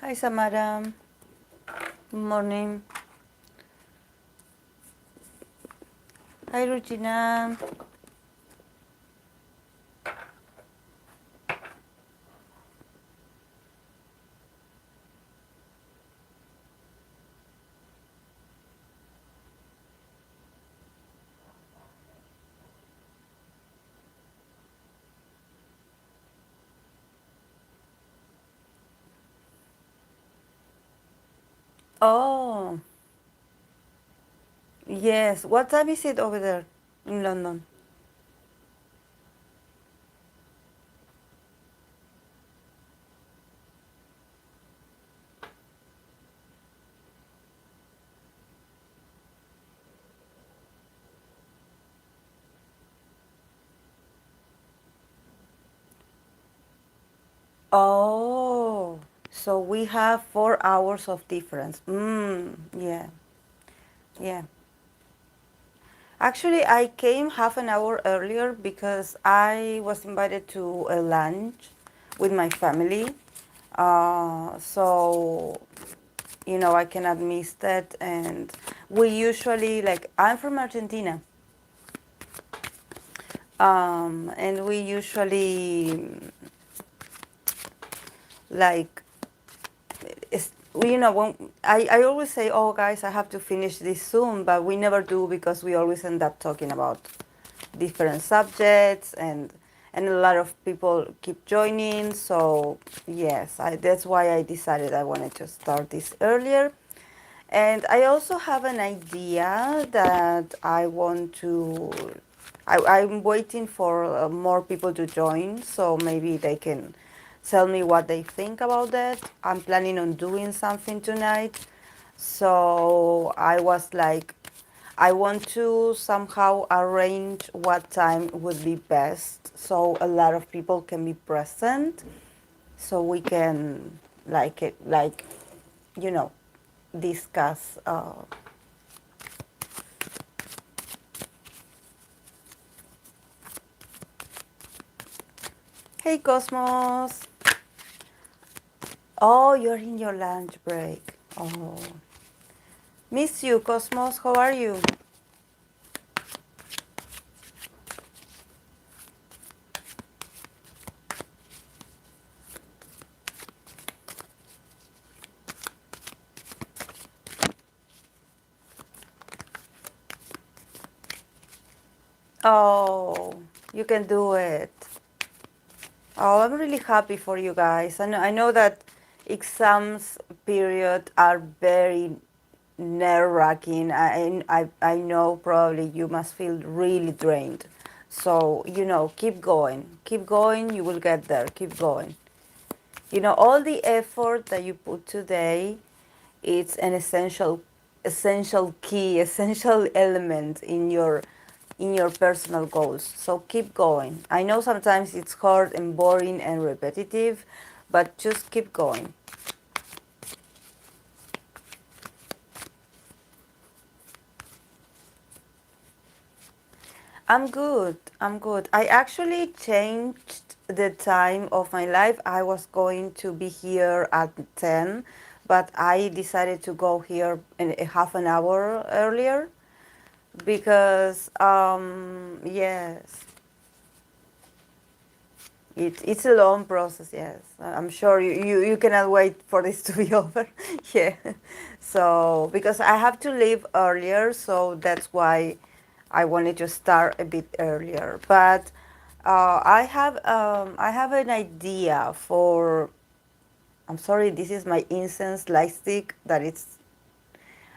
Hi, Samara. Good morning. Hi, Regina. Oh, yes. What time is it over there in London? Oh, so we have 4 hours of difference. Yeah, yeah. Actually, I came half an hour earlier because I was invited to a lunch with my family. So, I cannot miss that. And we usually, like, I'm from Argentina. And we usually, like, when I always say, oh, guys, I have to finish this soon, but we never do because we always end up talking about different subjects, and a lot of people keep joining. So yes, that's why I decided I wanted to start this earlier. And I also have an idea that I want to. I'm waiting for more people to join, so maybe they can tell me what they think about that. I'm planning on doing something tonight, so I was like, I want to somehow arrange what time would be best so a lot of people can be present, so we can like you know discuss. Hey, Cosmos. Oh, you're in your lunch break. Oh, miss you, Cosmos. How are you? Oh, you can do it. Oh, I'm really happy for you guys. I know that exams period are very nerve-wracking. I know probably you must feel really drained. So, keep going. Keep going. You will get there. Keep going. All the effort that you put today, it's an essential key, essential element in your personal goals. So keep going. I know sometimes it's hard and boring and repetitive, but just keep going. I'm good. I'm good. I actually changed the time of my life. I was going to be here at 10, but I decided to go here in a half an hour earlier because, yes, it's a long process, yes. I'm sure you cannot wait for this to be over. Yeah. So, because I have to leave earlier, so that's why I wanted to start a bit earlier. But I have an idea for. I'm sorry, this is my incense light stick that it's.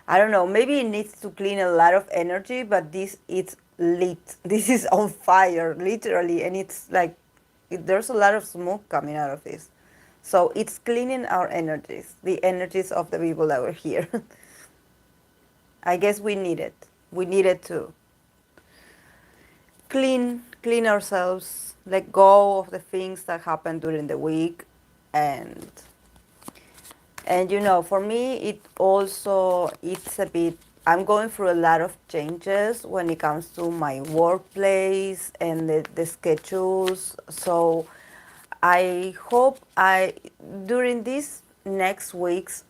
I don't know. Maybe it needs to clean a lot of energy, but this it's lit. This is on fire, literally, and it's like there's a lot of smoke coming out of this. So it's cleaning our energies, the energies of the people that were here. I guess we need it. We needed to clean ourselves, let go of the things that happened during the week, and for me it's a bit. I'm going through a lot of changes when it comes to my workplace and the schedules. So I hope during this next weeks,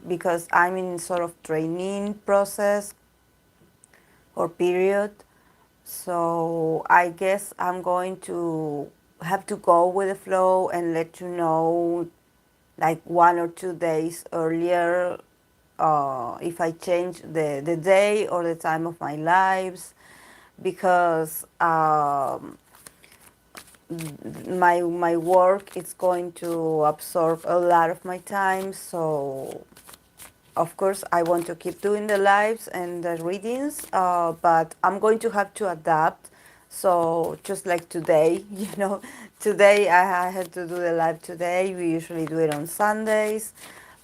because I'm in sort of training process or period. So I guess I'm going to have to go with the flow and let you know like 1 or 2 days earlier if I change the day or the time of my lives, because my work is going to absorb a lot of my time. So of course I want to keep doing the lives and the readings, but I'm going to have to adapt. So just like today, today I had to do the live today. We usually do it on Sundays,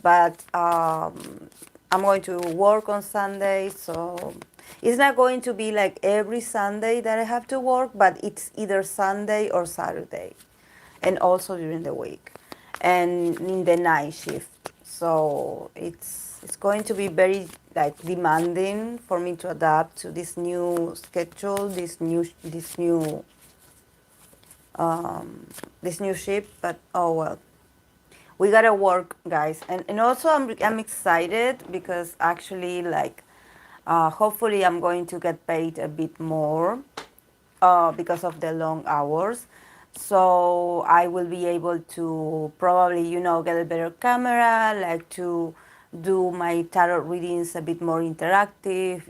but I'm going to work on Sundays, so it's not going to be like every Sunday that I have to work, but it's either Sunday or Saturday, and also during the week, and in the night shift. So it's going to be very like demanding for me to adapt to this new schedule, this new shift. But oh well, we gotta work, guys. And also I'm excited because actually like hopefully I'm going to get paid a bit more because of the long hours. So I will be able to probably, get a better camera, like to do my tarot readings a bit more interactive,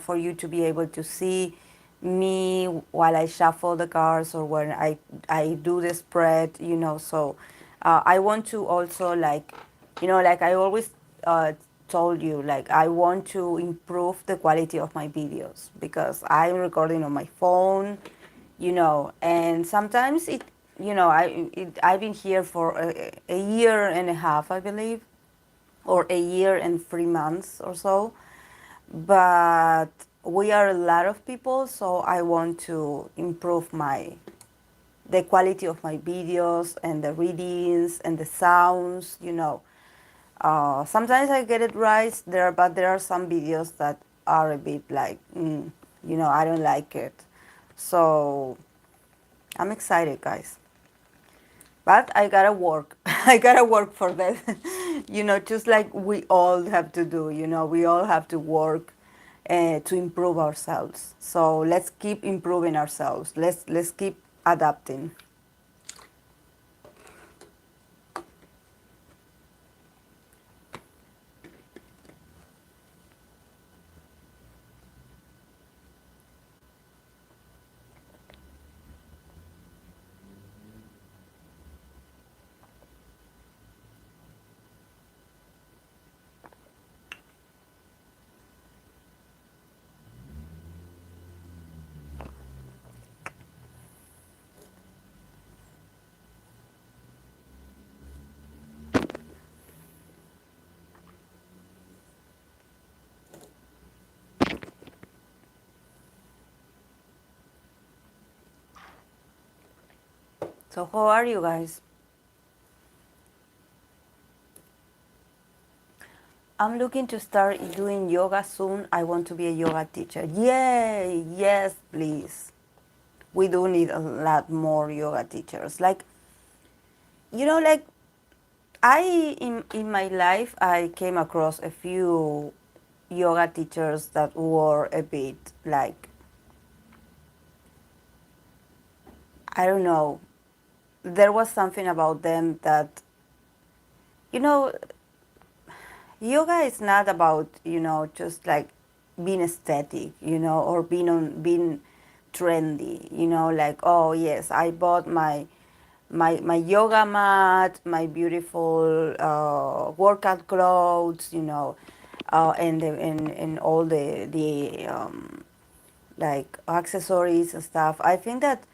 for you to be able to see me while I shuffle the cards or when I do the spread, So I want to also like I always told you, like I want to improve the quality of my videos because I'm recording on my phone, and sometimes I've been here for a year and a half, I believe, or a year and 3 months or so, but we are a lot of people, so I want to improve the quality of my videos and the readings and the sounds. Sometimes I get it right there, but there are some videos that are a bit like, I don't like it. So I'm excited, guys. But I gotta work. I gotta work for that. Just like we all have to do, we all have to work to improve ourselves. So let's keep improving ourselves. Let's keep adapting. So how are you guys? I'm looking to start doing yoga soon. I want to be a yoga teacher. Yay! Yes, please. We do need a lot more yoga teachers. Like in my life I came across a few yoga teachers that were a bit like, I don't know, there was something about them that, you know yoga is not about, just like being aesthetic, or being trendy, like, oh yes, I bought my yoga mat, my beautiful workout clothes, and all the like accessories and stuff. I think that,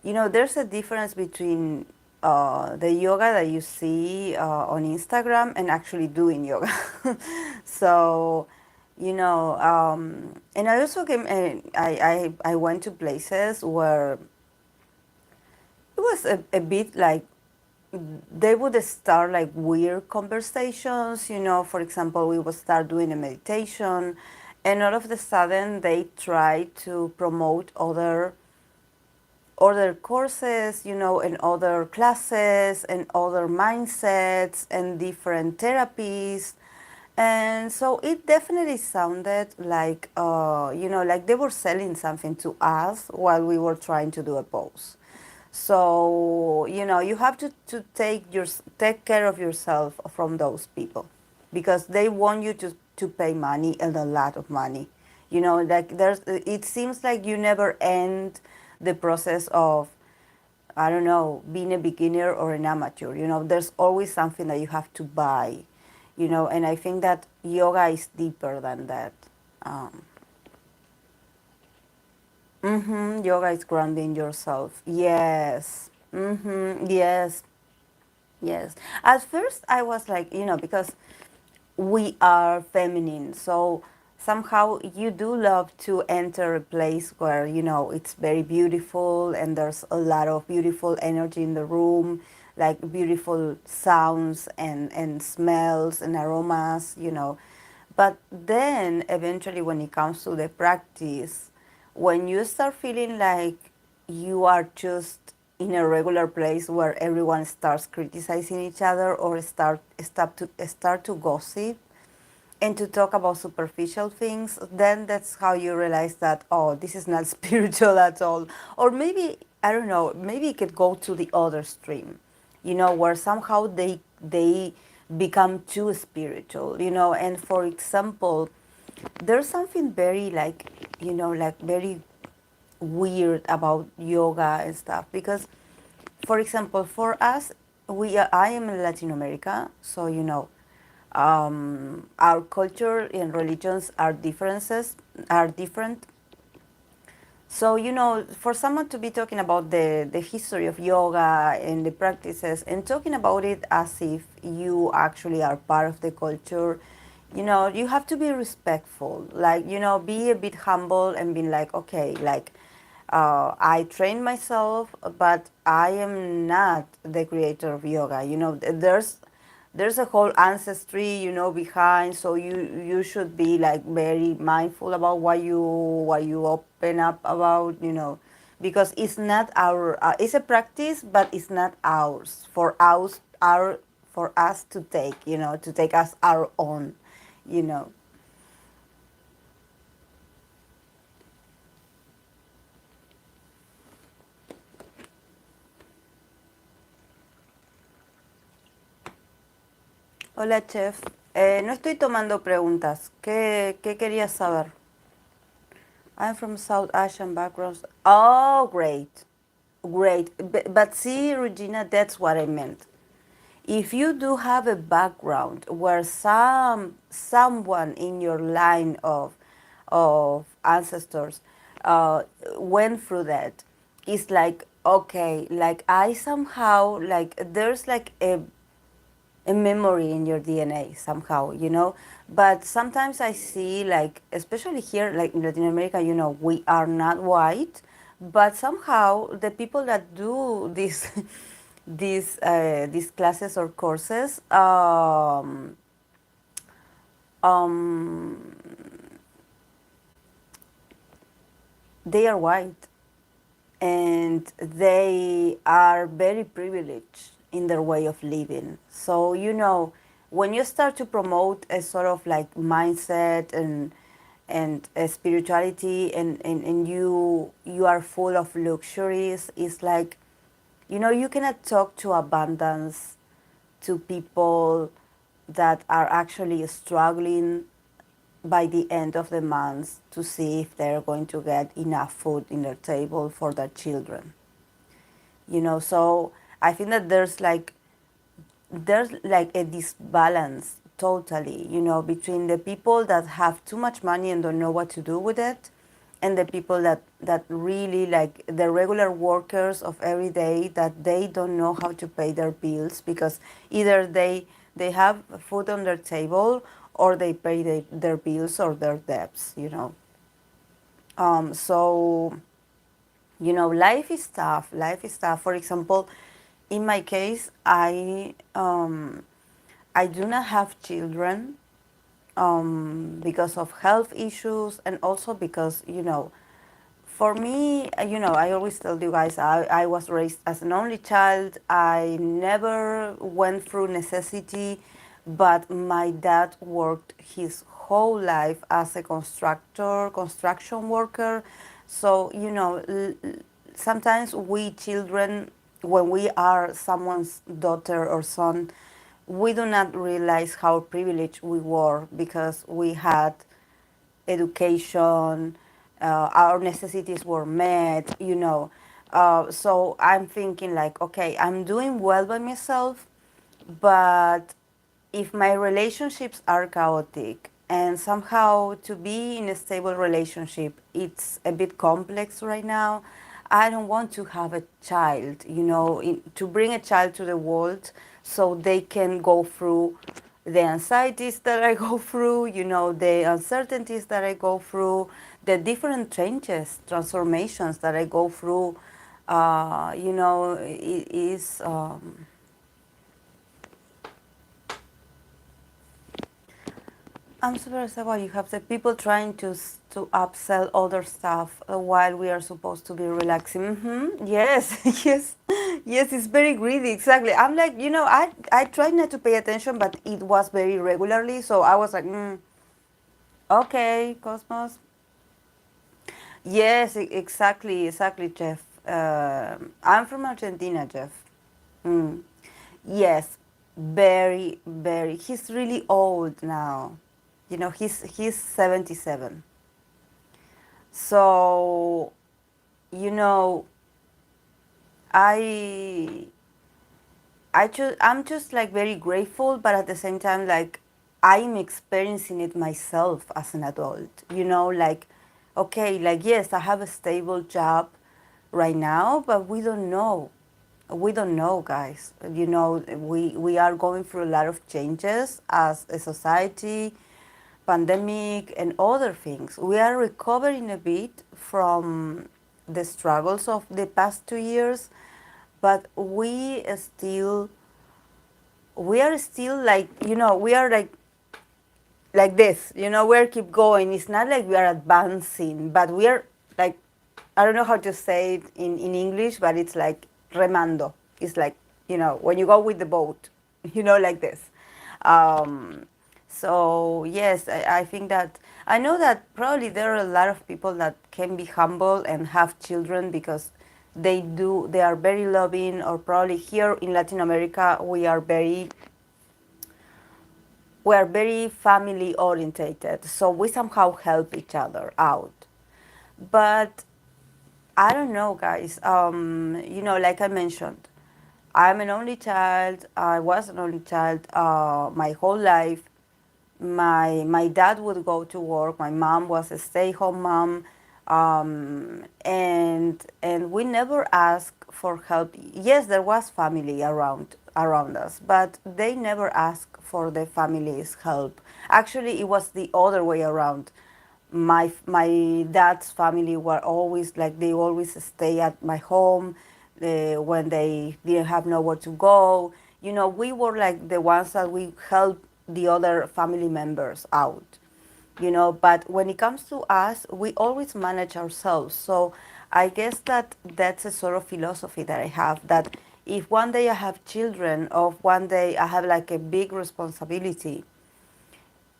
there's a difference between the yoga that you see on Instagram and actually doing yoga. So, and I also came, and I went to places where it was a bit like they would start like weird conversations. For example, we would start doing a meditation, and all of a sudden they try to promote other courses, and other classes and other mindsets and different therapies. And so it definitely sounded like, like they were selling something to us while we were trying to do a pose. So, you have to take care of yourself from those people because they want you to pay money and a lot of money. Like it seems like you never end the process of, I don't know, being a beginner or an amateur. There's always something that you have to buy, and I think that yoga is deeper than that. Um, Yoga is grounding yourself. Yes. Yes. Yes. At first, I was like, because we are feminine, so somehow you do love to enter a place where, it's very beautiful and there's a lot of beautiful energy in the room, like beautiful sounds and smells and aromas. But then eventually, when it comes to the practice, when you start feeling like you are just in a regular place where everyone starts criticizing each other or start to gossip and to talk about superficial things, then that's how you realize that, oh, this is not spiritual at all. Or maybe, I don't know, maybe it could go to the other stream, where somehow they become too spiritual, and for example, there's something very like, like very weird about yoga and stuff because, for example, for us, I am in Latin America, so our culture and religions are different. So for someone to be talking about the history of yoga and the practices and talking about it as if you actually are part of the culture, you have to be respectful, like be a bit humble and be like, okay, like I train myself, but I am not the creator of yoga. There's a whole ancestry, behind. So you should be like very mindful about what you open up about, because it's not it's a practice, but it's not ours for us to take, to take as our own, you know. Hola, chef. No estoy tomando preguntas. ¿Qué querías saber? I'm from South Asian backgrounds. Oh, great. Great. But see, Regina, that's what I meant. If you do have a background where someone in your line of ancestors uh, went through that, it's like, okay, like I somehow, like there's like a memory in your DNA somehow, But sometimes I see, like, especially here, like in Latin America, we are not white, but somehow the people that do this, these classes or courses, um, they are white and they are very privileged in their way of living. So, when you start to promote a sort of like mindset and a spirituality and you are full of luxuries, it's like, you cannot talk to abundance to people that are actually struggling by the end of the month to see if they're going to get enough food in their table for their children. So I think that there's like a disbalance totally, between the people that have too much money and don't know what to do with it, and the people that really, like the regular workers of every day, that they don't know how to pay their bills because either they have food on their table or they pay their bills or their debts. So life is tough. Life is tough. For example, in my case, I do not have children because of health issues, and also because For me, I always tell you guys, I was raised as an only child. I never went through necessity, but my dad worked his whole life as a construction worker. So, sometimes we children, when we are someone's daughter or son, we do not realize how privileged we were because we had education, our necessities were met. So I'm thinking like, okay, I'm doing well by myself, but if my relationships are chaotic and somehow to be in a stable relationship, it's a bit complex right now. I don't want to have a child, to bring a child to the world so they can go through the anxieties that I go through, the uncertainties that I go through, the different changes, transformations that I go through. It is. I'm super sad what you have said. People trying to upsell other stuff while we are supposed to be relaxing. Yes, yes, yes. It's very greedy. Exactly. I'm like, I tried not to pay attention, but it was very regularly. So I was like, okay, Cosmos. Yes, exactly, exactly, Jeff. I'm from Argentina, Jeff. Mm. Yes, very, very. He's really old now. He's 77. So, you know, I I'm just like very grateful, but at the same time, like I'm experiencing it myself as an adult. Like, okay, like yes, I have a stable job right now, but we don't know. We don't know, guys. We are going through a lot of changes as a society, pandemic, and other things. We are recovering a bit from the struggles of the past 2 years, but we are still like, we are like this, we're keep going. It's not like we are advancing, but we are like, I don't know how to say it in English, but it's like remando. It's like, when you go with the boat, like this. um, so yes, I think that I know that probably there are a lot of people that can be humble and have children because they are very loving, or probably here in Latin America we are very family orientated, so we somehow help each other out. But I don't know, guys. Like I mentioned, I'm an only child. I was an only child my whole life. My dad would go to work. My mom was a stay-home mom, and we never asked for help. Yes, there was family around us, but they never asked for the family's help. Actually, it was the other way around. My dad's family were always like, they always stay at my home when they didn't have nowhere to go. We were like the ones that we helped the other family members out. But when it comes to us, we always manage ourselves. So I guess that's a sort of philosophy that I have, that if one day I have children, or if one day I have like a big responsibility,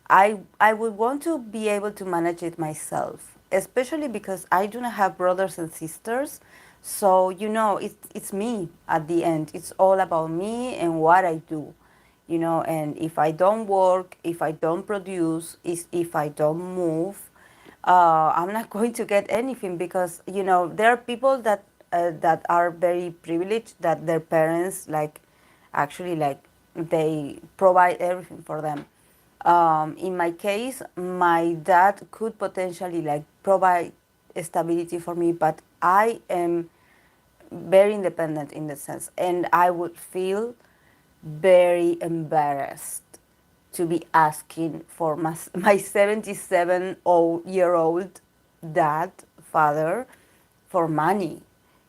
I would want to be able to manage it myself, especially because I do not have brothers and sisters. So, it's me at the end. It's all about me and what I do. And if I don't work, if I don't produce, if I don't move, I'm not going to get anything, because, there are people that are very privileged, that their parents, like, actually, like, they provide everything for them. In my case, my dad could potentially like provide stability for me, but I am very independent in that sense, and I would feel very embarrassed to be asking for my 77-year-old dad, father, for money.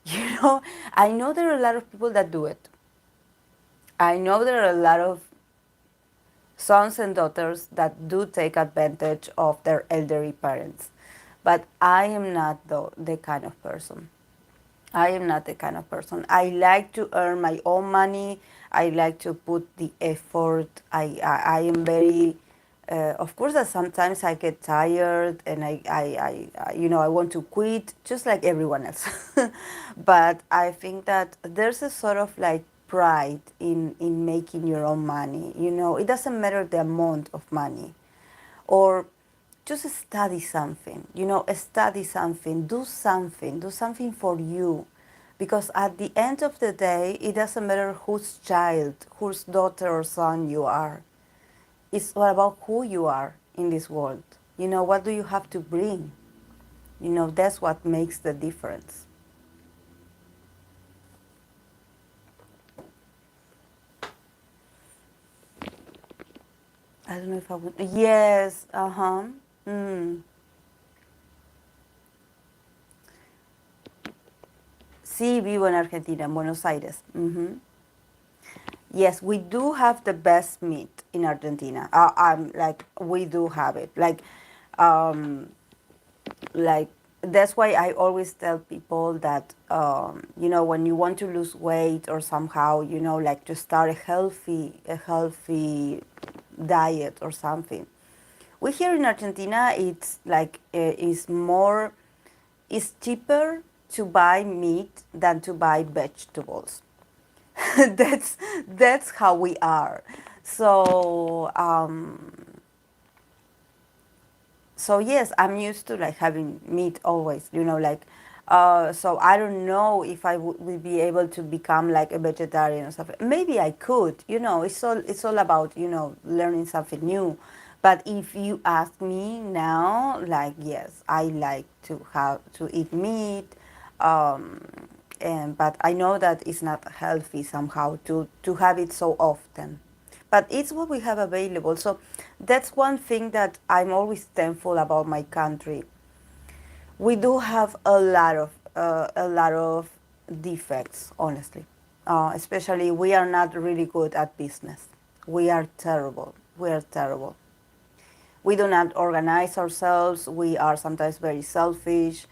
You know, I know there are a lot of people that do it. I know there are a lot of sons and daughters that do take advantage of their elderly parents. But I am not the kind of person. I am not the kind of person. I like to earn my own money. I like to put the effort. I am very, of course, that sometimes I get tired and I want to quit just like everyone else. But I think that there's a sort of like pride in making your own money. It doesn't matter the amount of money, or just study something, do something for you. Because at the end of the day, it doesn't matter whose child, whose daughter or son you are. It's all about who you are in this world. What do you have to bring? That's what makes the difference. I don't know if I would. Yes, uh-huh. Mm. Sí, vivo en Argentina, en Buenos Aires. Yes, we do have the best meat in Argentina. Like we do have it. Um, like that's why I always tell people that when you want to lose weight or somehow like to start a healthy diet or something. We here in Argentina, it's like it's cheaper to buy meat than to buy vegetables. That's how we are. So yes, I'm used to like having meat always, so I don't know if I will be able to become like a vegetarian or something. Maybe I could, it's all about, learning something new. But if you ask me now, like, yes, I like to eat meat. Um, but I know that it's not healthy somehow to have it so often. But it's what we have available. So that's one thing that I'm always thankful about my country. We do have a lot of defects, honestly. Especially, we are not really good at business. We are terrible. We are terrible. We do not organize ourselves. We are sometimes very selfish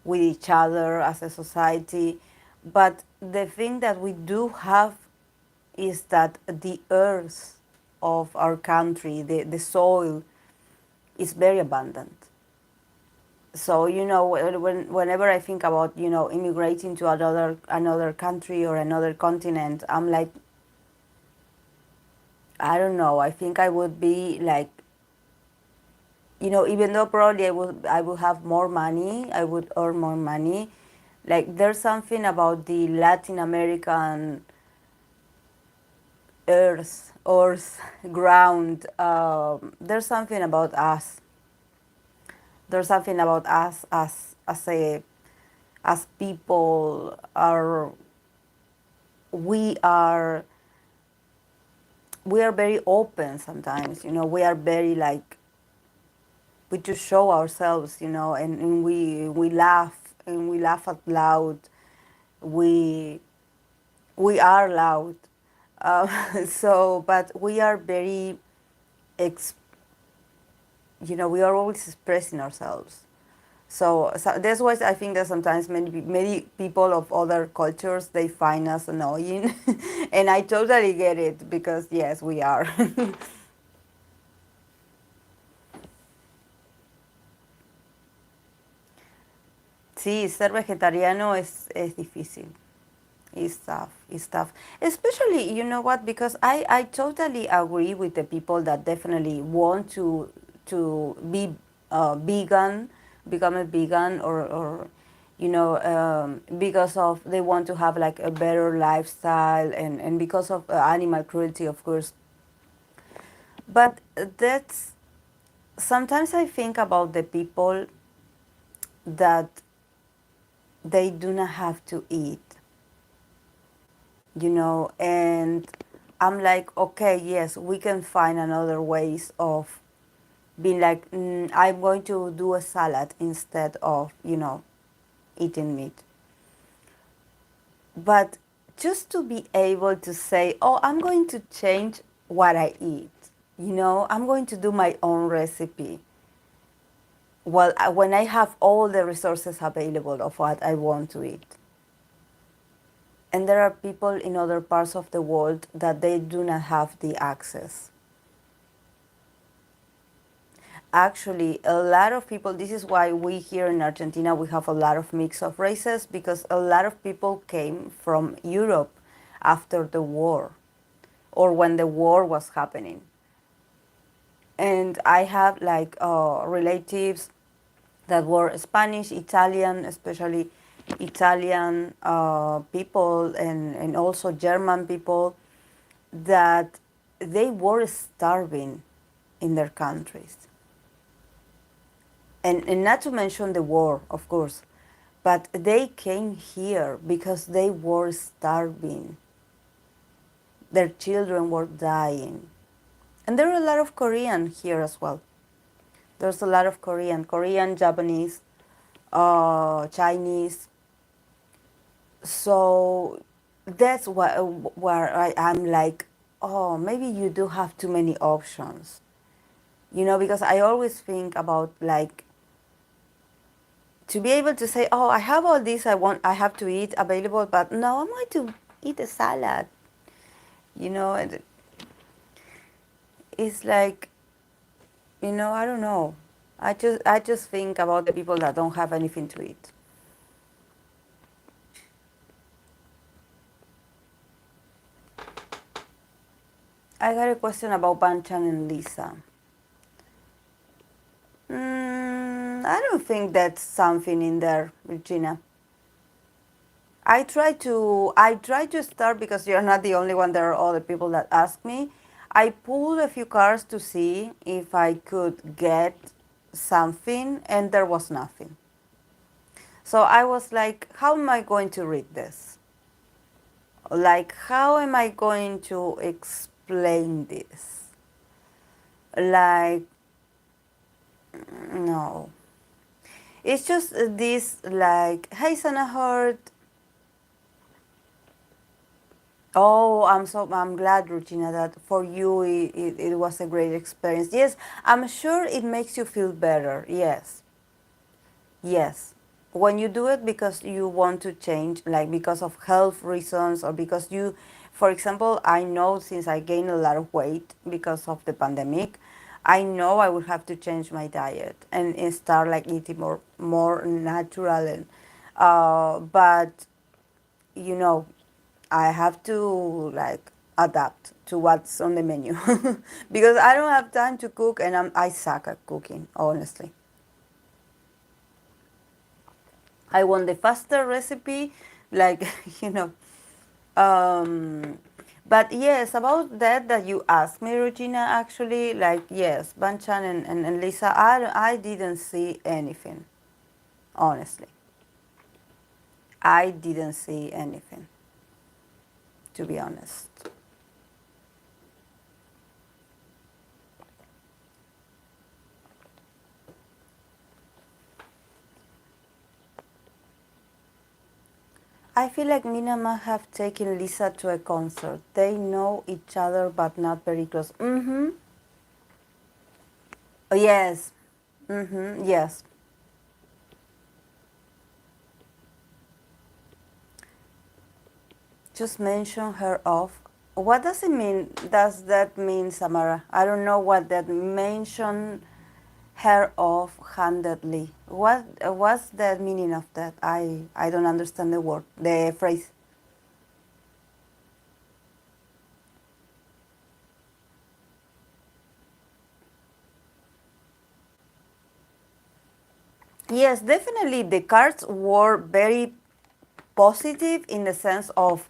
with each other as a society. But the thing that we do have is that the earth of our country, the soil, is very abundant. So whenever I think about immigrating to another country or another continent, I'm like, I don't know. I think I would be like, even though probably I would have more money, I would earn more money. Like there's something about the Latin American earth, ground. There's something about us. There's something about us as people are. We are we are very open sometimes. We are very like, we just show ourselves. And we laugh, and we laugh out loud. We are loud. But we are very ex- we are always expressing ourselves. So that's why I think that sometimes many people of other cultures, they find us annoying, and I totally get it, because yes, we are. Sí, ser vegetariano es difícil. It's tough. It's tough. Especially, you know what? Because I totally agree with the people that definitely want to be vegan, become a vegan, or because of they want to have like a better lifestyle, and because of animal cruelty, of course. But that's sometimes I think about the people that they do not have to eat, and I'm like, okay, yes, we can find another ways of being like, I'm going to do a salad instead of eating meat. But just to be able to say, oh, I'm going to change what I eat, I'm going to do my own recipe. well, when I have all the resources available of what I want to eat. And there are people in other parts of the world that they do not have the access. Actually, a lot of people, this is why we here in Argentina, we have a lot of mix of races, because a lot of people came from Europe after the war or when the war was happening. And I have like relatives that were Spanish, Italian, especially Italian people, and also German people, that they were starving in their countries. And not to mention the war, of course, but they came here because they were starving. Their children were dying. And there are a lot of Korean here as well. There's a lot of Korean, Japanese, Chinese. So that's where I'm like, oh, maybe you do have too many options. You know, because I always think about like to be able to say, oh, I have all this I have to eat available, but no, I'm going to eat a salad. You know, and it's like, you know, I don't know. I just think about the people that don't have anything to eat. I got a question about Banchan and Lisa. I don't think that's something in there, Regina. I try to start because you're not the only one. There are other people that ask me. I pulled a few cards to see if I could get something, and there was nothing. So I was like, how am I going to read this? Like, how am I going to explain this? Like, no. It's just this, like, hey, Sanahort. Oh, I'm glad, Regina, that for you it was a great experience. Yes, I'm sure it makes you feel better. Yes, yes. When you do it because you want to change, like because of health reasons or because you, for example, I know since I gained a lot of weight because of the pandemic, I know I will have to change my diet and start like eating more natural and but you know, I have to like adapt to what's on the menu because I don't have time to cook and I suck at cooking, honestly. I want the faster recipe, like, you know. Um, but yes, about that you asked me, Regina, actually, like, yes, Banchan and Lisa, I didn't see anything, honestly. I didn't see anything, to be honest. I feel like Mina must have taken Lisa to a concert. They know each other but not very close. Mm-hmm. Oh, yes. Mm-hmm. Yes. Just mention her off. What does it mean? Does that mean, Samara? I don't know what that mention her off handedly. What's the meaning of that? I don't understand the word, the phrase. Yes, definitely. The cards were very positive in the sense of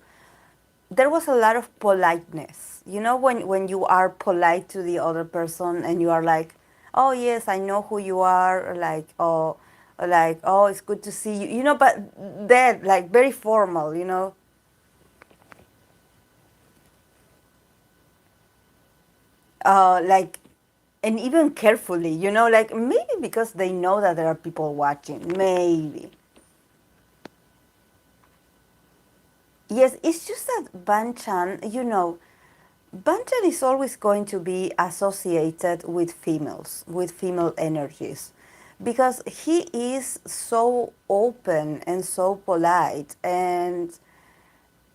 there was a lot of politeness. You know, when you are polite to the other person and you are like, oh yes, I know who you are, like, oh, it's good to see you, you know, but that like very formal, you know. Like, and even carefully, you know, like maybe because they know that there are people watching, maybe. Yes, it's just that Banchan, you know, Banchan is always going to be associated with females, with female energies, because he is so open and so polite, and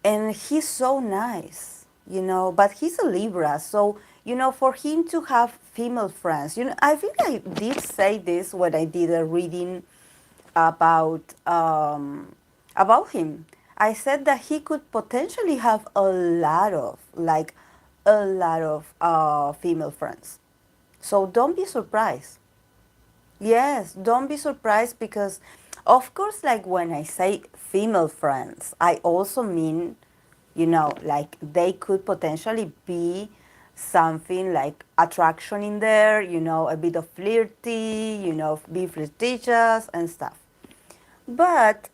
he's so nice, you know, but he's a Libra, so you know, for him to have female friends, you know, I think I did say this when I did a reading about him. I said that he could potentially have a lot of female friends. So don't be surprised. Yes, don't be surprised because, of course, like when I say female friends, I also mean, you know, like they could potentially be something like attraction in there, you know, a bit of flirty, you know, be flirtatious and stuff. But,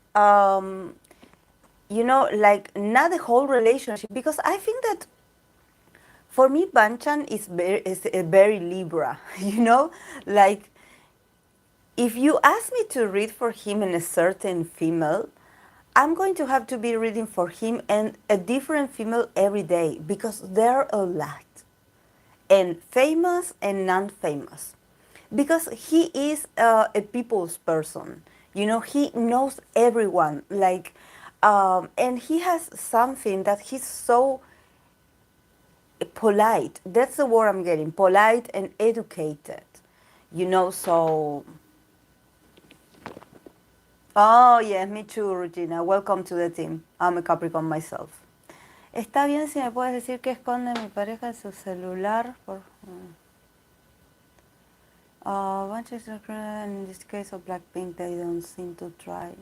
you know, like not the whole relationship, because I think that for me, Banchan is a very Libra, you know, like if you ask me to read for him in a certain female, I'm going to have to be reading for him and a different female every day because there are a lot, and famous and non-famous, because he is a people's person. You know, he knows everyone, like, and he has something that he's so polite. That's the word I'm getting, polite and educated. You know, so oh, yes, me too, Regina. Welcome to the team. I'm a Capricorn myself. Está bien si me puedes decir que esconde mi pareja en su celular. Bunch is in this case of Blackpink, they don't seem to try.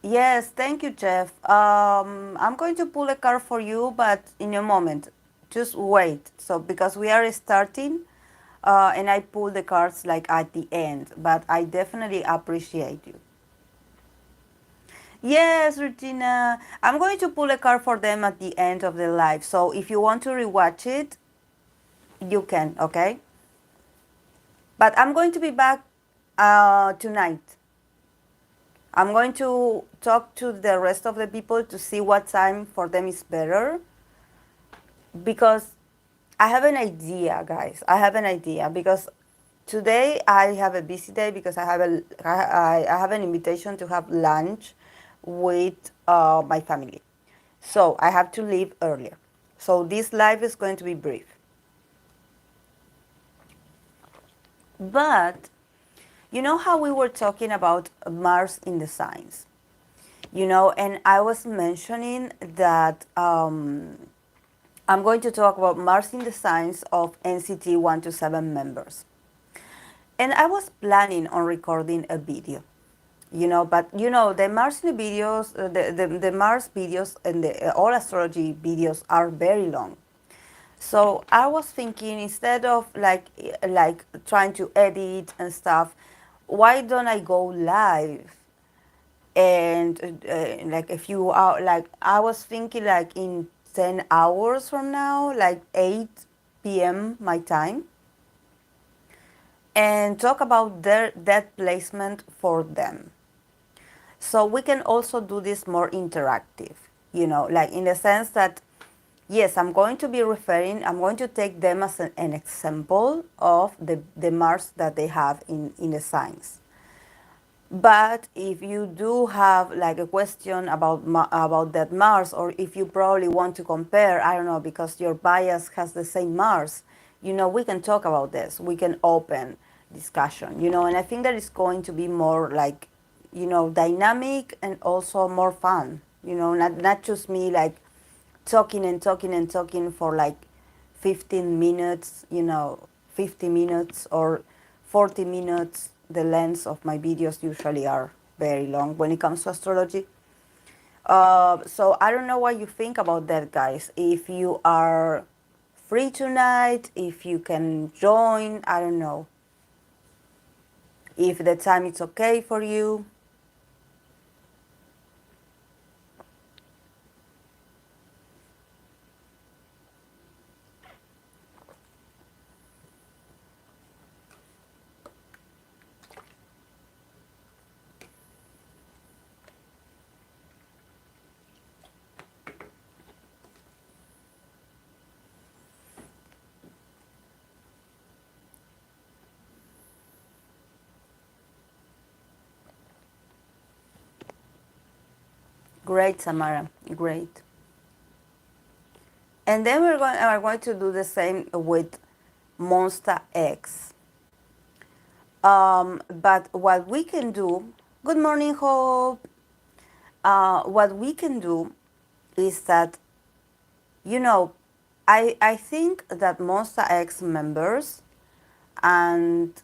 Yes, thank you, Jeff. I'm going to pull a card for you, but in a moment. Just wait. So, because we are starting, and I pull the cards like at the end, but I definitely appreciate you. Yes, Regina. I'm going to pull a card for them at the end of the live. So if you want to rewatch it, you can, okay? But I'm going to be back tonight. I'm going to talk to the rest of the people to see what time for them is better. Because I have an idea, guys. I have an idea because today I have a busy day because I have an invitation to have lunch with my family. So I have to leave earlier. So this live is going to be brief. But you know how we were talking about Mars in the signs? You know, and I was mentioning that I'm going to talk about Mars in the signs of NCT 127 members. And I was planning on recording a video, you know, but you know, the Mars videos, the Mars videos and the all astrology videos are very long. So I was thinking instead of like trying to edit and stuff, why don't I go live and like a few hours? Like I was thinking like in 10 hours from now, like 8 p.m. my time, and talk about that placement for them. So we can also do this more interactive, you know, like in the sense that yes, I'm going to take them as an example of the Mars that they have in the signs. But if you do have like a question about that Mars, or if you probably want to compare, I don't know, because your bias has the same Mars, you know, we can talk about this. We can open discussion, you know, and I think that it's going to be more like, you know, dynamic and also more fun, you know, not just me like talking and talking and talking for like 15 minutes, you know, 50 minutes or 40 minutes. The length of my videos usually are very long when it comes to astrology. So I don't know what you think about that, guys. If you are free tonight, if you can join, I don't know. If the time is okay for you. Great, Samara. Great. And then we're going to do the same with Monster X. But what we can do, good morning, Hope. What we can do is that, you know, I think that Monster X members and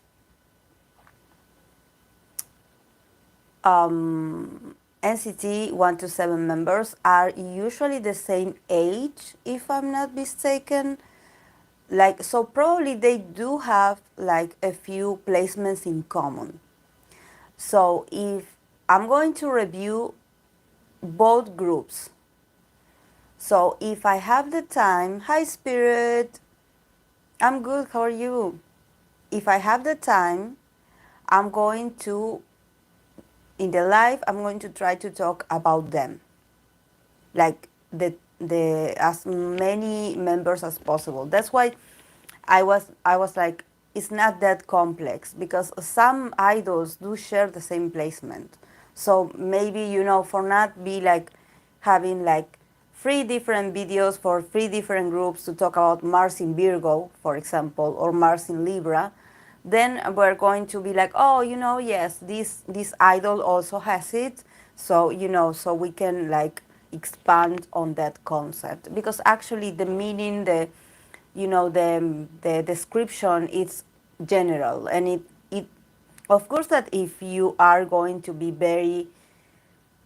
NCT 127 members are usually the same age, if I'm not mistaken. Like, so probably they do have like a few placements in common. So if I'm going to review both groups, so if I have the time, hi Spirit, I'm good, how are you? If I have the time, I'm going to, in the live, I'm going to try to talk about them, like the as many members as possible. That's why I was like, it's not that complex because some idols do share the same placement. So maybe, for not be like having like 3 different videos for 3 different groups to talk about Mars in Virgo, for example, or Mars in Libra, then we're going to be like, oh, yes, this idol also has it. So, so we can like expand on that concept because actually the meaning, the description is general, and it of course that if you are going to be very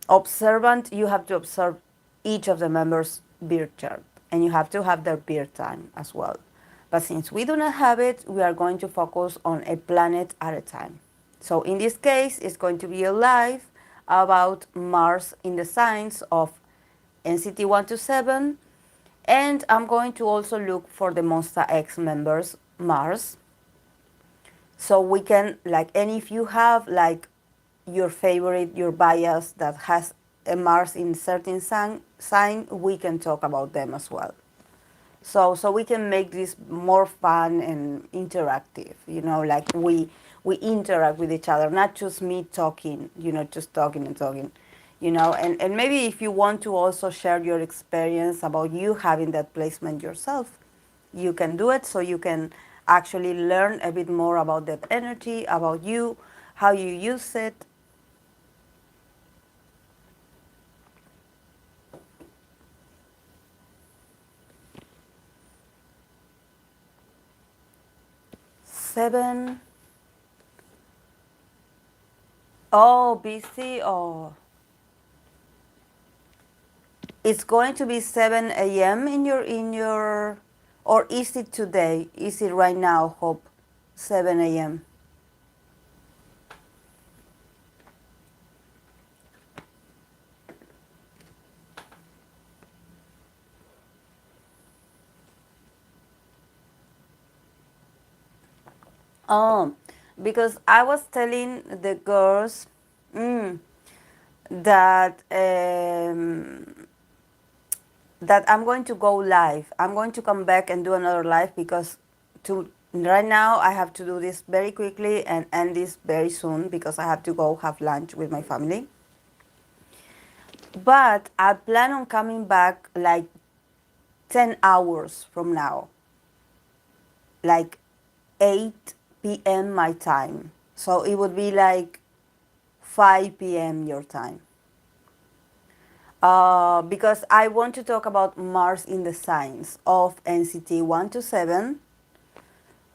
observant, you have to observe each of the members' birth chart, and you have to have their birth time as well. But since we do not have it, we are going to focus on a planet at a time. So in this case, it's going to be a live about Mars in the signs of NCT 127, and I'm going to also look for the Monster X members, Mars. So we can, like, and if you have like your favorite, your bias that has a Mars in certain sign, we can talk about them as well. So we can make this more fun and interactive, like we interact with each other, not just me talking, just talking and talking, and maybe if you want to also share your experience about you having that placement yourself, you can do it, so you can actually learn a bit more about that energy, about you, how you use it. Seven. Oh, BC. Oh, it's going to be 7 a.m. in your, or is it today? Is it right now, Hope? 7 a.m. Oh, because I was telling the girls that that I'm going to go live. I'm going to come back and do another live because right now I have to do this very quickly and end this very soon because I have to go have lunch with my family. But I plan on coming back like 10 hours from now, like 8 p.m. my time. So it would be like 5 p.m. your time. Because I want to talk about Mars in the signs of NCT 127,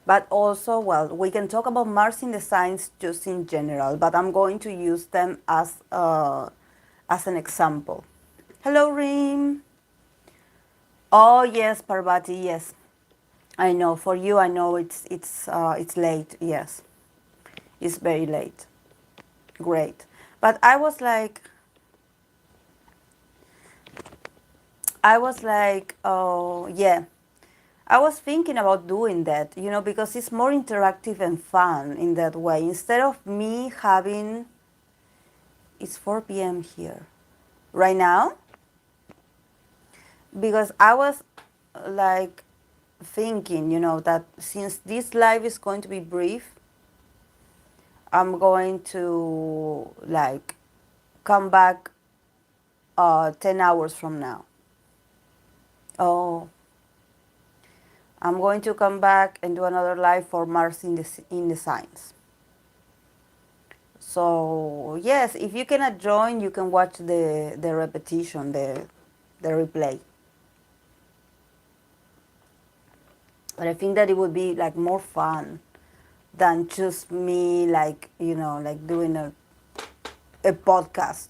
but also, well, we can talk about Mars in the signs just in general, but I'm going to use them as an example. Hello, Reem. Oh yes, Parvati. Yes, I know. For you, I know it's late. Yes, it's very late. Great, but I was like, oh yeah. I was thinking about doing that, because it's more interactive and fun in that way. Instead of me having, it's 4 p.m. here right now, because I was like thinking, that since this live is going to be brief, I'm going to like come back 10 hours from now. Oh, I'm going to come back and do another live for Mars in the signs. So yes, if you cannot join, you can watch the repetition, the replay. But I think that it would be like more fun than just me, like, like doing a podcast.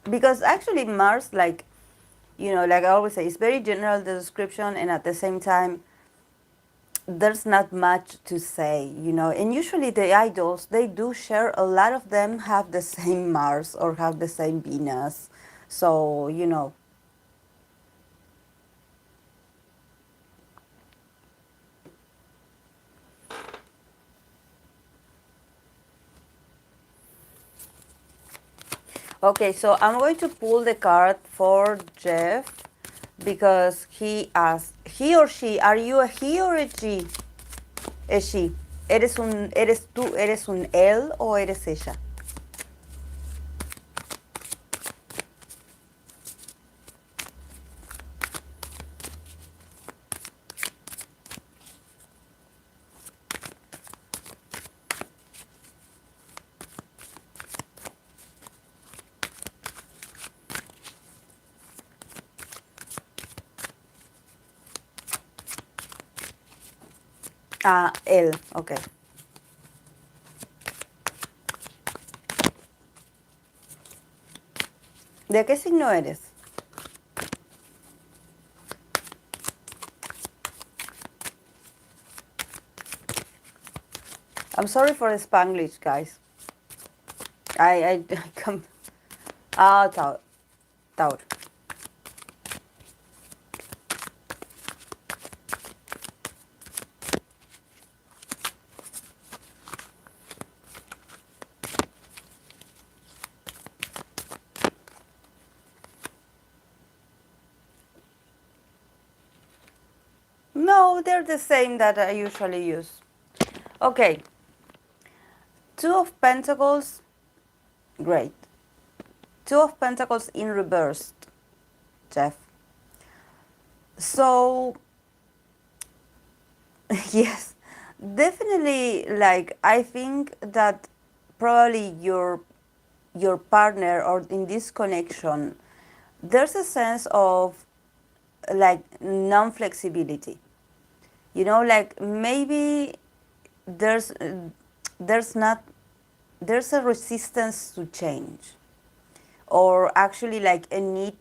Because actually Mars, like, like I always say, it's very general, the description, and at the same time there's not much to say, and usually the idols, they do share, a lot of them have the same Mars or have the same Venus. So okay, so I'm going to pull the card for Jeff because he asked, he or she, are you a he or a she? A she. ¿Eres tú, eres un él o eres ella? Ah, él, ok. ¿De qué signo eres? I'm sorry for the Spanglish, guys. I come. Ah, Taur. Taur. No, they're the same that I usually use. Okay. Two of Pentacles. Great. Two of Pentacles in reversed, Jeff. So, yes, definitely, like, I think that probably your partner, or in this connection, there's a sense of like non-flexibility. Like maybe there's there's not there's a resistance to change, or actually like a need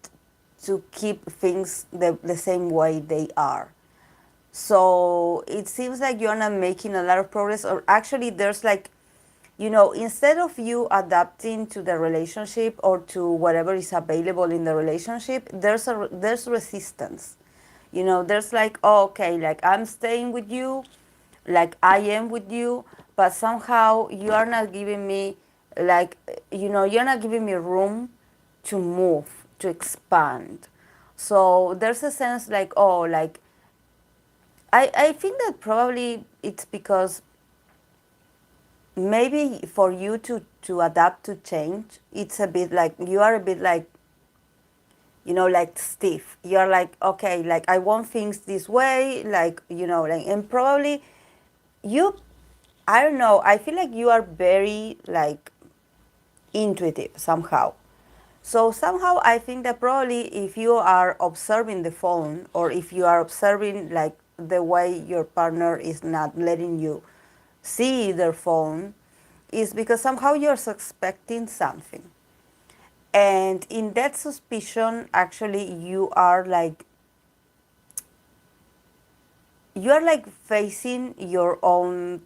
to keep things the same way they are. So it seems like you're not making a lot of progress, or actually there's like, instead of you adapting to the relationship or to whatever is available in the relationship, there's resistance. There's like, oh, okay, like I'm staying with you, like I am with you, but somehow you are not giving me, like, you're not giving me room to move, to expand. So there's a sense like, oh, like, I think that probably it's because maybe for you to adapt to change, it's a bit like, you are a bit like, like stiff. You're like, okay, like I want things this way, like, like, and probably you, I don't know, I feel like you are very like intuitive somehow. So somehow I think that probably if you are observing the phone, or if you are observing like the way your partner is not letting you see their phone, is because somehow you're suspecting something. And in that suspicion, actually you are like facing your own,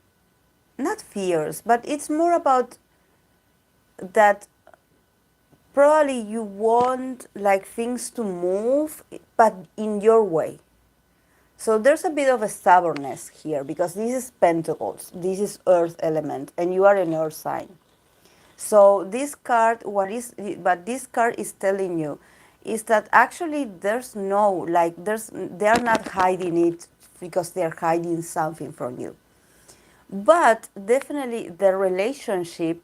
not fears, but it's more about that probably you want like things to move, but in your way. So there's a bit of a stubbornness here, because this is Pentacles, this is Earth element, and you are an Earth sign. So this card, but this card is telling you is that actually there's no, like, they are not hiding it because they're hiding something from you. But definitely the relationship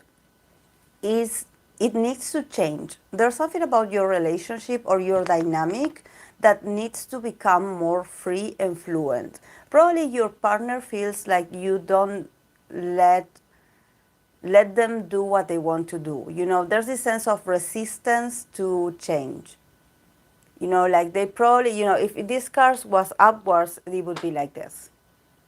is it needs to change. There's something about your relationship or your dynamic that needs to become more free and fluent. Probably your partner feels like you don't let them do what they want to do. You know, there's this sense of resistance to change. You know, like they probably, you know, if this card was upwards, it would be like this.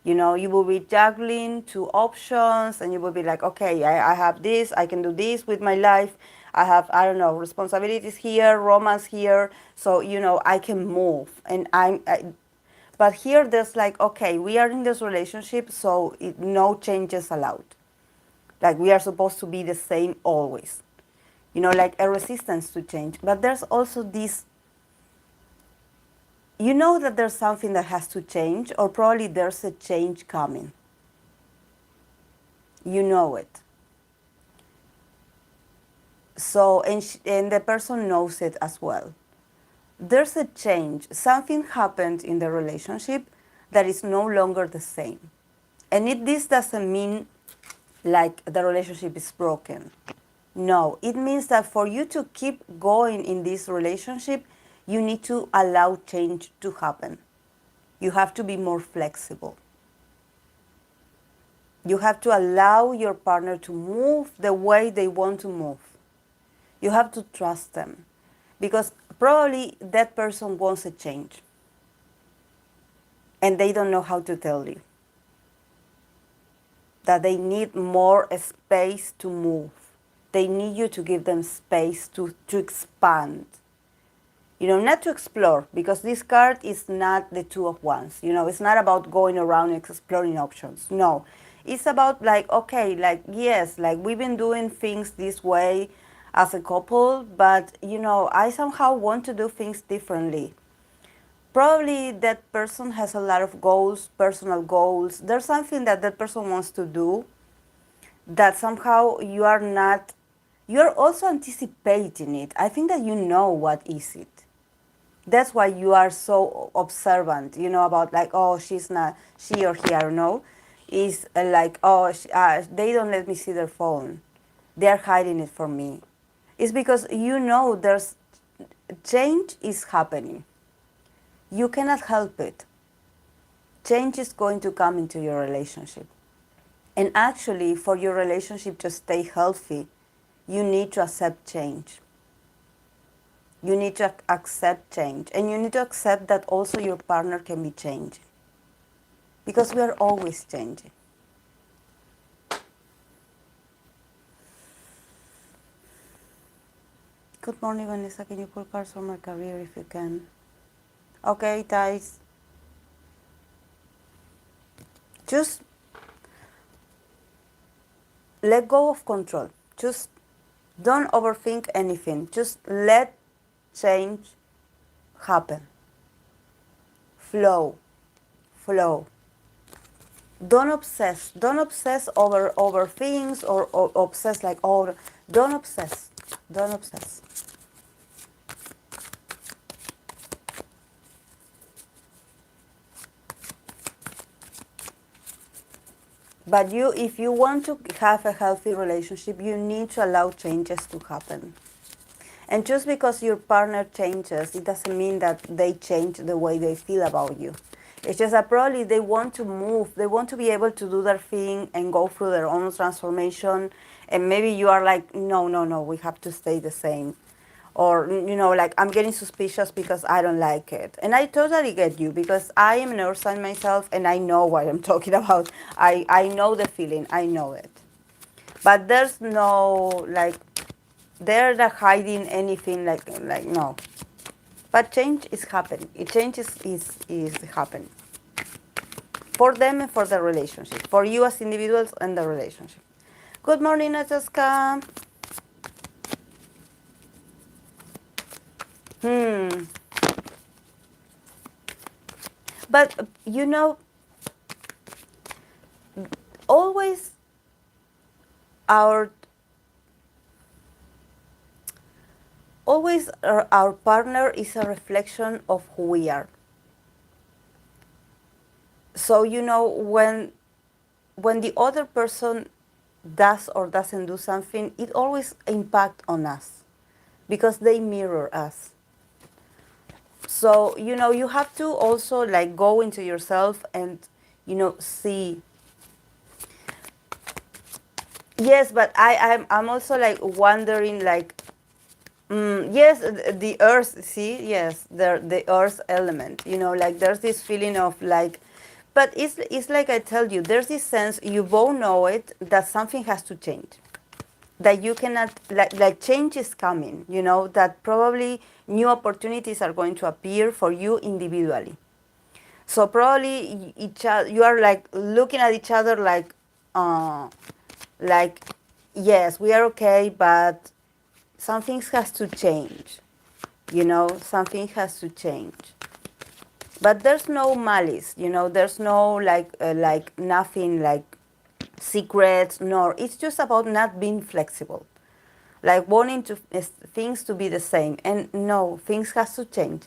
You know, you will be juggling two options and you will be like, okay, I have this, I can do this with my life. I have, I don't know, responsibilities here, romance here. So, you know, I can move. And but here there's like, okay, we are in this relationship, so no changes allowed. Like we are supposed to be the same always. You know, like a resistance to change. But there's also this, you know that there's something that has to change, or probably there's a change coming. You know it. So, and the person knows it as well. There's a change. Something happened in the relationship that is no longer the same. And this doesn't mean like the relationship is broken. No, it means that for you to keep going in this relationship, you need to allow change to happen. You have to be more flexible. You have to allow your partner to move the way they want to move. You have to trust them because probably that person wants a change and they don't know how to tell you that they need more space to move. They need you to give them space to expand. You know, not to explore, because this card is not the two of wands. You know, it's not about going around and exploring options. No, it's about like, okay, like, yes, like we've been doing things this way as a couple, but, you know, I somehow want to do things differently. Probably that person has a lot of goals, personal goals. There's something that that person wants to do that somehow you are not, you're also anticipating it. I think that you know what is it. That's why you are so observant, you know, about like, oh, she's not, she or he, I don't know, is like, oh, they don't let me see their phone. They're hiding it from me. It's because you know there's change is happening. You cannot help it. Change is going to come into your relationship. And actually, for your relationship to stay healthy, you need to accept change. You need to accept change. And you need to accept that also your partner can be changing. Because we are always changing. Good morning, Vanessa. Can you pull cards for my career if you can? Okay, Thais. Just let go of control. Just don't overthink anything. Just let change happen. Flow. Flow. Don't obsess. Don't obsess over things or obsess like, oh, don't obsess. Don't obsess. But if you want to have a healthy relationship, you need to allow changes to happen. And just because your partner changes, it doesn't mean that they change the way they feel about you. It's just that probably they want to move, they want to be able to do their thing and go through their own transformation. And maybe you are like, no, no, no, we have to stay the same. Or, you know, like, I'm getting suspicious because I don't like it. And I totally get you because I am an earth sign myself and I know what I'm talking about. I know the feeling, I know it. But there's no, like, they're not hiding anything, like no. But change is happening. Change is happening. For them and for the relationship. For you as individuals and the relationship. Good morning, Natasha. But, you know, always our partner is a reflection of who we are. So, you know, when the other person does or doesn't do something, it always impact on us because they mirror us. So, you have to also like go into yourself and, see. Yes, but I'm also like wondering like, yes, the earth, see, yes, the earth element, like there's this feeling of like, but it's like I tell you, there's this sense, you both know it, that something has to change. That you cannot, like change is coming, that probably new opportunities are going to appear for you individually. So probably you are like looking at each other like, yes, we are okay, but something has to change. Something has to change. But there's no malice, there's no like nothing like secrets, nor it's just about not being flexible, like wanting things to be the same. And no, things has to change.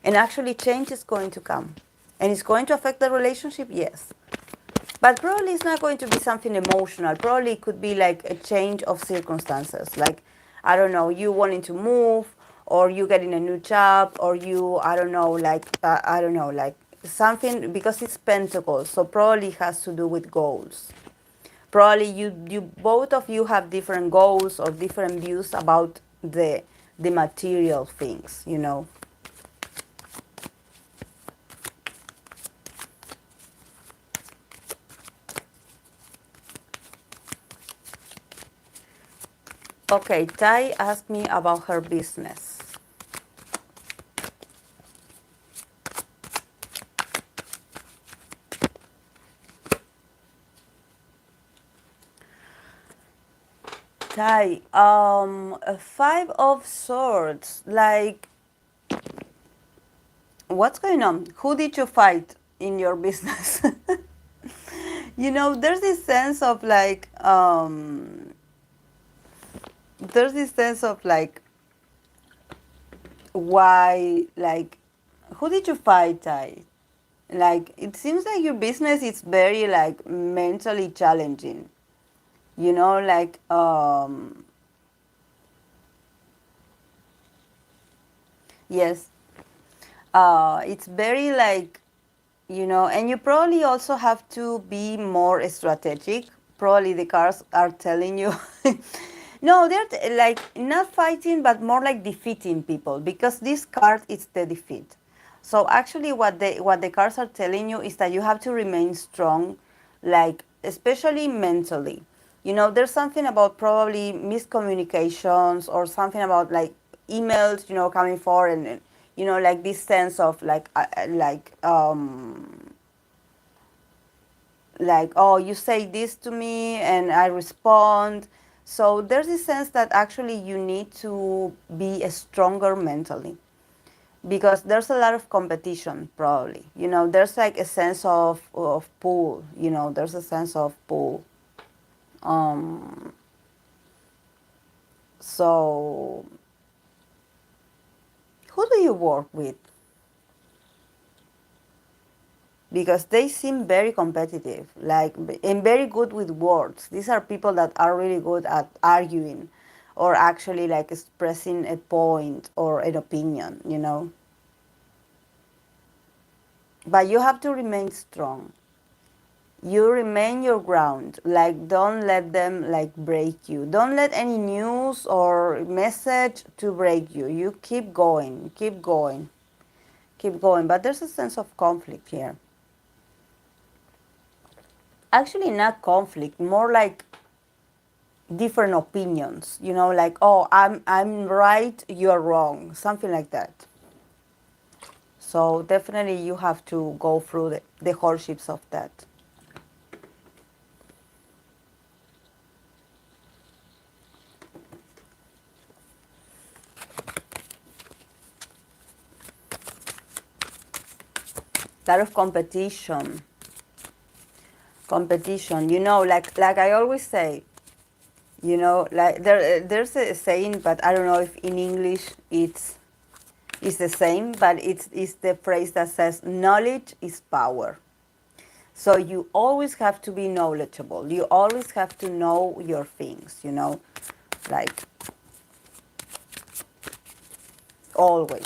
And actually change is going to come. And it's going to affect the relationship, yes. But probably it's not going to be something emotional. Probably it could be like a change of circumstances. Like, I don't know, you wanting to move, or you getting a new job, or you, I don't know, like something, because it's pentacles. So probably it has to do with goals. Probably you both of you have different goals or different views about the material things. Okay, Tai asked me about her business. Tai, a 5 of Swords. Like, what's going on? Who did you fight in your business? There's this sense of like, there's this sense of like, why, like, who did you fight, Tai? Like, it seems like your business is very like mentally challenging. Like, yes, it's very like, and you probably also have to be more strategic. Probably the cards are telling you. No, they're like not fighting, but more like defeating people, because this card is the defeat. So actually, what the cards are telling you is that you have to remain strong, like especially mentally. There's something about probably miscommunications or something about like emails, coming forward, and like this sense of like, oh, you say this to me and I respond. So there's this sense that actually you need to be stronger mentally, because there's a lot of competition. Probably, there's like a sense of pull. There's a sense of pull. um so who do you work with? Because they seem very competitive, like, and very good with words. These are people that are really good at arguing, or actually like expressing a point or an opinion. But you have to remain strong. You remain your ground. Like, don't let them like break you. Don't let any news or message to break you. You keep going, keep going, keep going. But there's a sense of conflict here. Actually, not conflict, more like different opinions, like, oh, I'm right, you're wrong, something like that. So definitely you have to go through the hardships of that. Lot of competition, like I always say, like there's a saying, but I don't know if in English it's the same, but it's the phrase that says knowledge is power. So you always have to be knowledgeable. You always have to know your things, you know, like always.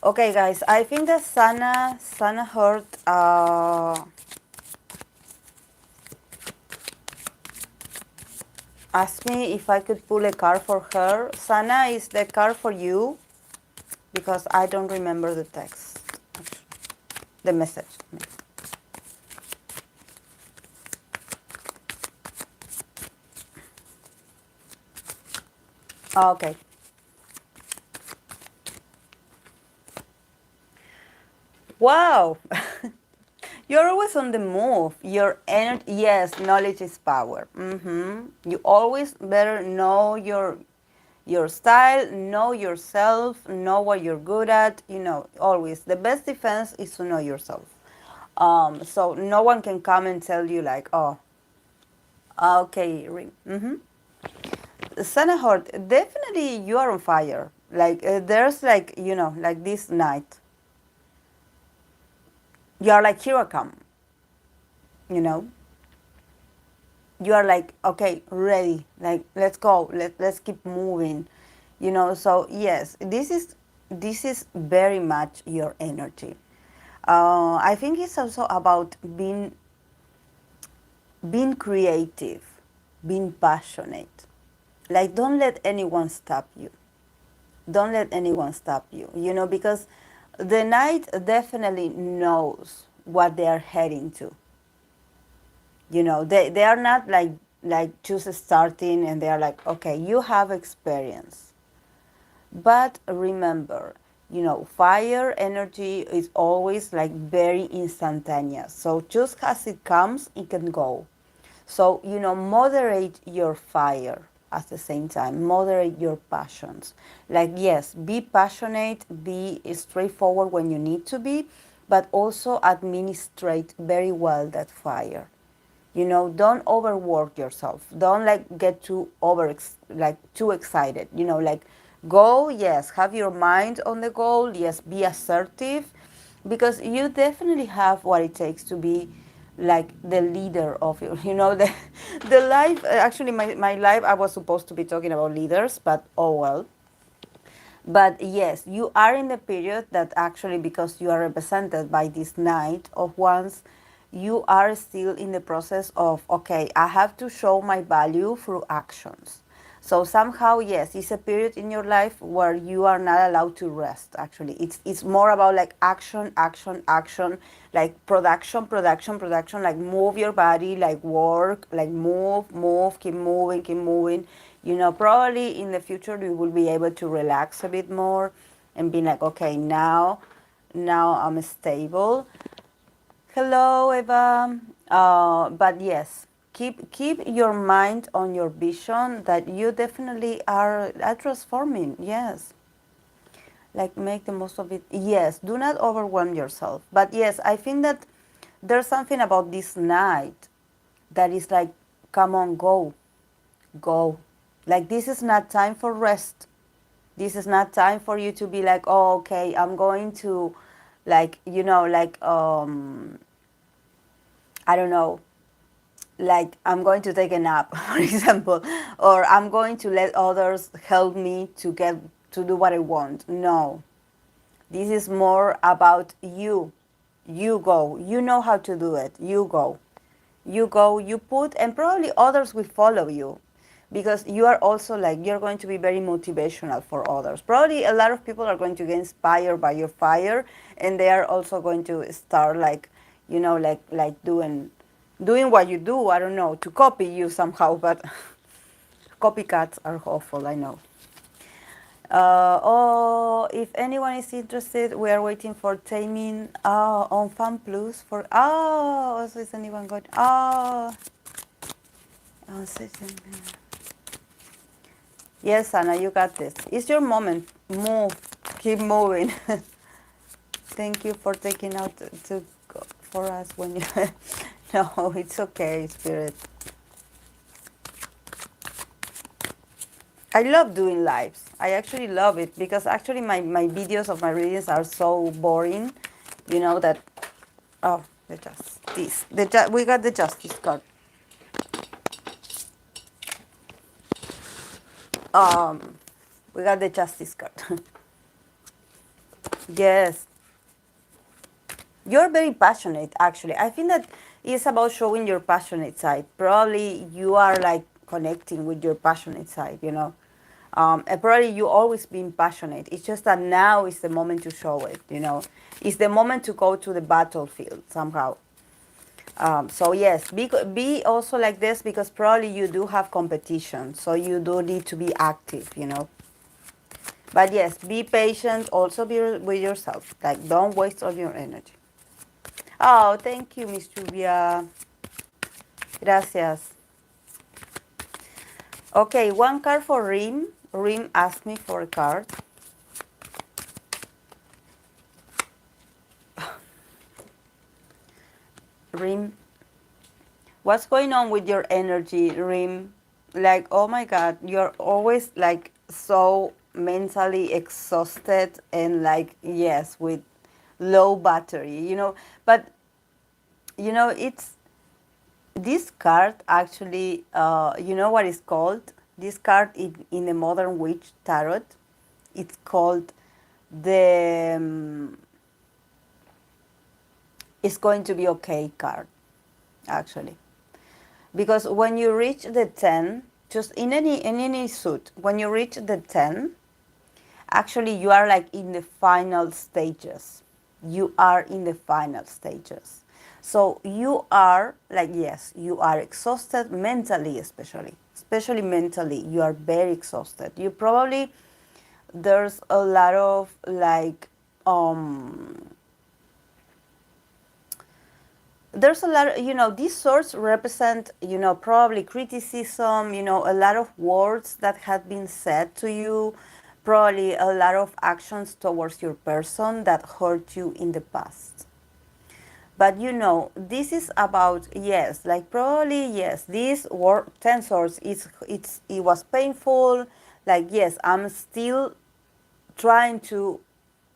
Okay, guys, I think that Sana heard asked me if I could pull a card for her. Sana, is the card for you? Because I don't remember the text, the message. Okay. Wow. You're always on the move. Your energy, yes, knowledge is power. You always better know your style, know yourself, know what you're good at. You know, always the best defense is to know yourself. So no one can come and tell you like, oh, okay, Sanahort, definitely you are on fire. Like there's like like this night, you are like here I come. You know, you are like okay, ready. Like let's go. Let's keep moving. You know. So yes, this is very much your energy. I think it's also about being creative, being passionate. Like don't let anyone stop you. Don't let anyone stop you. You know, because the night definitely knows what they are heading to. You know, they are not like just starting and they are like, okay, you have experience. But remember, you know, fire energy is always like very instantaneous. So just as it comes, it can go. So, you know, moderate your fire at the same time, moderate your passions. Like, yes, be passionate, be straightforward when you need to be, but also administrate very well that fire. You know, don't overwork yourself. Don't like get too too excited. You know, like go, yes, have your mind on the goal, yes, be assertive, because you definitely have what it takes to be like the leader of your, you know, the life. Actually, my life, I was supposed to be talking about leaders, but oh well. But yes, you are in the period that actually, because you are represented by this Knight of Wands, you are still in the process of, okay, I have to show my value through actions. So somehow, yes, it's a period in your life where you are not allowed to rest. Actually, it's more about like action, action, action, like production, production, production. Like move your body, like work, like move, move, keep moving, keep moving. You know, probably in the future you will be able to relax a bit more and be like, okay, now I'm stable. Hello, Eva. But yes, keep your mind on your vision that you definitely are transforming. Yes, like make the most of it. Yes, do not overwhelm yourself. But yes, I think that there's something about this night that is like, come on, go, go. Like this is not time for rest. This is not time for you to be like, oh, okay, I'm going to, like, you know, like I don't know, like I'm going to take a nap, for example, or I'm going to let others help me to do what I want. No, this is more about you. You go. You know how to do it. You go. You go, you put, and probably others will follow you, because you are also like, you're going to be very motivational for others. Probably a lot of people are going to get inspired by your fire, and they are also going to start like, you know, like doing what you do. I don't know, to copy you somehow, but copycats are awful, I know. Oh, if anyone is interested, we are waiting for Taming on Fan Plus for. Oh, also is anyone going? Oh, yes, Anna, you got this. It's your moment. Move. Keep moving. Thank you for taking out for us when you. No, it's okay, Spirit. I love doing lives. I actually love it because actually my videos of my readings are so boring, you know, that Oh, the justice. We got the justice card. We got the justice card. Yes, you're very passionate. Actually, I think that it's about showing your passionate side. Probably you are like connecting with your passionate side. And probably you always been passionate. It's just that now is the moment to show it. It's the moment to go to the battlefield somehow. So yes, be also like this because probably you do have competition, so you do need to be active. But yes, be patient. Also be with yourself. Like don't waste all your energy. Oh, thank you, Miss Lluvia. Gracias. Okay, one card for Rim. Rim asked me for a card. Rim, what's going on with your energy, Rim? Like, oh my God, you're always like so mentally exhausted and like, yes, with low battery. But, it's this card actually, you know what it's called? This card in the Modern Witch Tarot, it's called the It's Going to Be Okay card, actually. Because when you reach the 10, just in any suit, when you reach the 10, actually you are like in the final stages. You are in the final stages. So you are like, yes, you are exhausted mentally, especially mentally. You are very exhausted. You probably, there's a lot of like, there's a lot of, these swords represent, probably criticism, a lot of words that had been said to you, probably a lot of actions towards your person that hurt you in the past. But this is about, yes, like probably, yes, this word 10 swords, it was painful, like, yes, I'm still trying to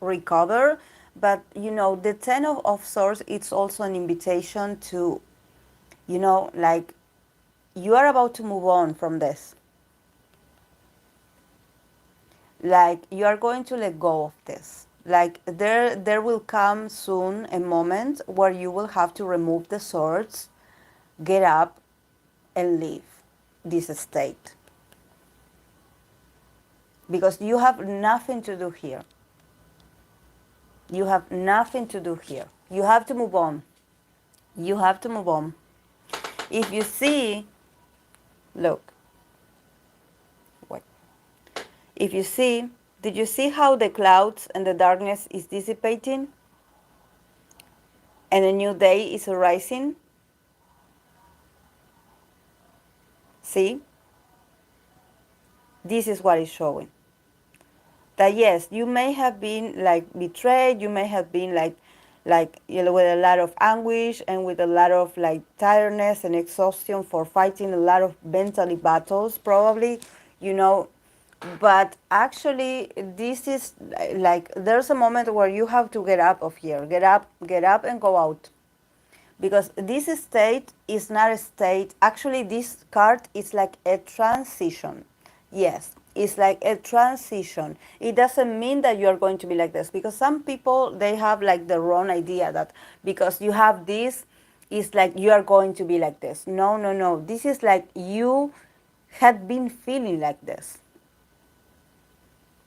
recover, but the 10 of swords, it's also an invitation to, like, you are about to move on from this, like you are going to let go of this, like there will come soon a moment where you will have to remove the swords, get up and leave this state, because you have nothing to do here. You have nothing to do here. You have to move on. You have to move on. If you see, look, wait. If you see, did you see how the clouds and the darkness is dissipating and a new day is arising? See? This is what is showing. That yes, you may have been like betrayed, you may have been like with a lot of anguish and with a lot of like tiredness and exhaustion for fighting a lot of mentally battles probably, you know but actually this is like there's a moment where you have to get up of here, get up and go out, because this state is not a state. Actually, this card is like a transition. Yes, it's like a transition. It doesn't mean that you are going to be like this, because some people, they have like the wrong idea that because you have this, it's like you are going to be like this. No, no, no. This is like you had been feeling like this,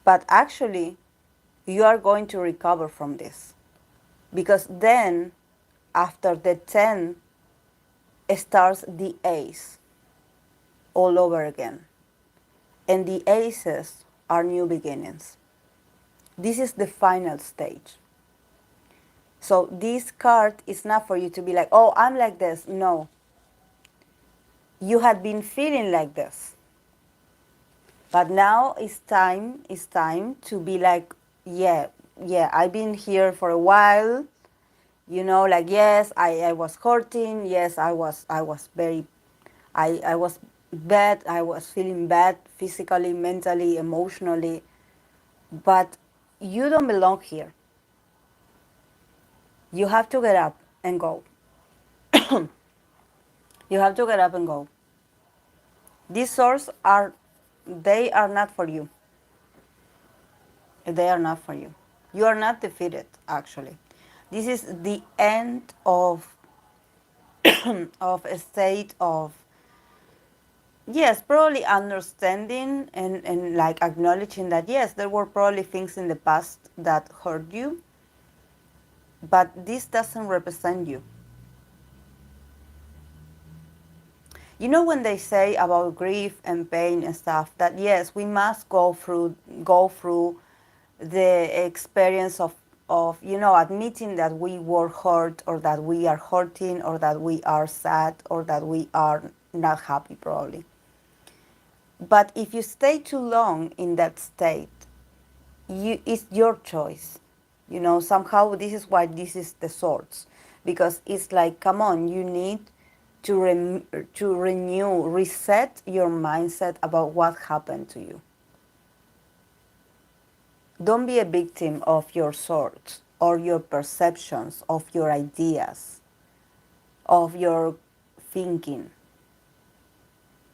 but actually you are going to recover from this, because then after the 10 starts the ace all over again. And the aces are new beginnings. This is the final stage. So this card is not for you to be like, oh, I'm like this. No. You had been feeling like this. But now it's time to be like, yeah, I've been here for a while. Like, yes, I was hurting. Yes, I was very, I was bad. I was feeling bad physically, mentally, emotionally. But you don't belong here. You have to get up. and go. You have to get up and go. These swords are, they are not for you. They are not for you. You are not defeated, actually. This is the end of of a state of, yes, probably understanding and like acknowledging that yes, there were probably things in the past that hurt you, but this doesn't represent you. You know when they say about grief and pain and stuff that yes, we must go through the experience of admitting that we were hurt or that we are hurting or that we are sad or that we are not happy probably. But if you stay too long in that state, it's your choice. Somehow this is why this is the swords, because it's like, come on, you need to renew, reset your mindset about what happened to you. Don't be a victim of your thoughts or your perceptions, of your ideas, of your thinking.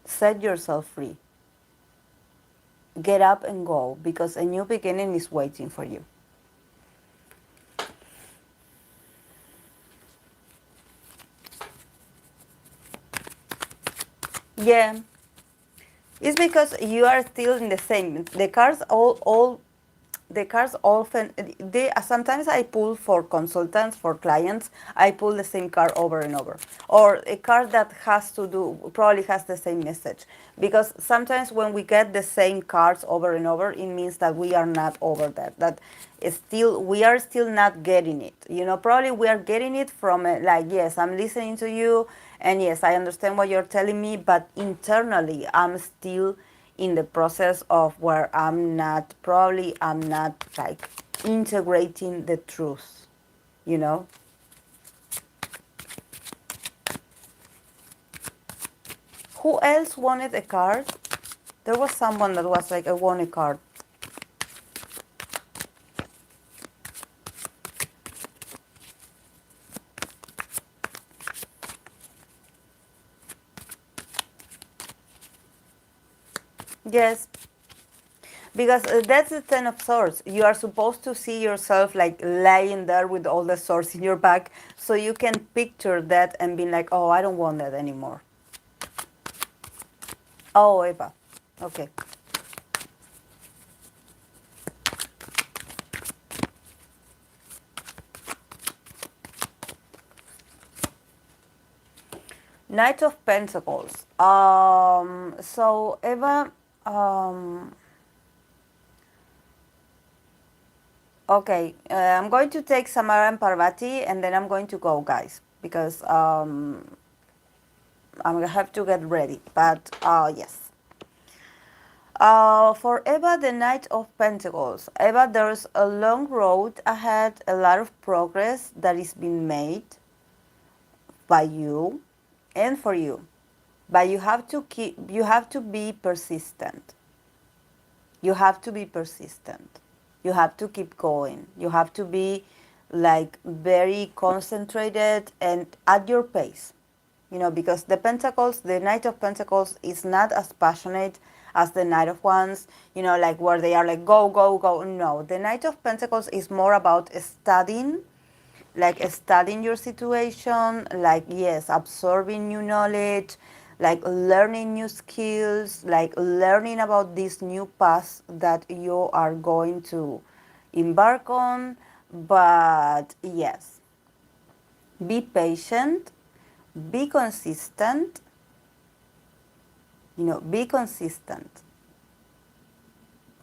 Set yourself free. Get up and go, because a new beginning is waiting for you. Yeah, it's because you are still in the same. The cards all the cards often, they sometimes I pull for consultants, for clients, I pull the same card over and over, or a card that has to do, probably has the same message, because sometimes when we get the same cards over and over, it means that we are not over that still we are still not getting it. Probably we are getting it from like, yes, I'm listening to you, and yes, I understand what you're telling me, but internally I'm still in the process of where I'm not like integrating the truth, you know? Who else wanted a card? There was someone that was like, I want a card. Yes, because that's the Ten of Swords. You are supposed to see yourself like lying there with all the swords in your back, so you can picture that and be like, oh, I don't want that anymore. Oh, Eva. Okay. Knight of Pentacles. So Eva, okay, I'm going to take Samara and Parvati, and then I'm going to go, guys, because I'm gonna have to get ready. But yes. For Eva, the Knight of Pentacles. Eva, there's a long road ahead, a lot of progress that is being made by you and for you. But you have to be persistent. You have to be persistent. You have to keep going. You have to be like very concentrated and at your pace. Because the Knight of Pentacles is not as passionate as the Knight of Wands, like where they are like, go, go, go. No, the Knight of Pentacles is more about studying, like studying your situation, like, yes, absorbing new knowledge, like learning new skills, like learning about this new path that you are going to embark on. But yes, be patient, be consistent, be consistent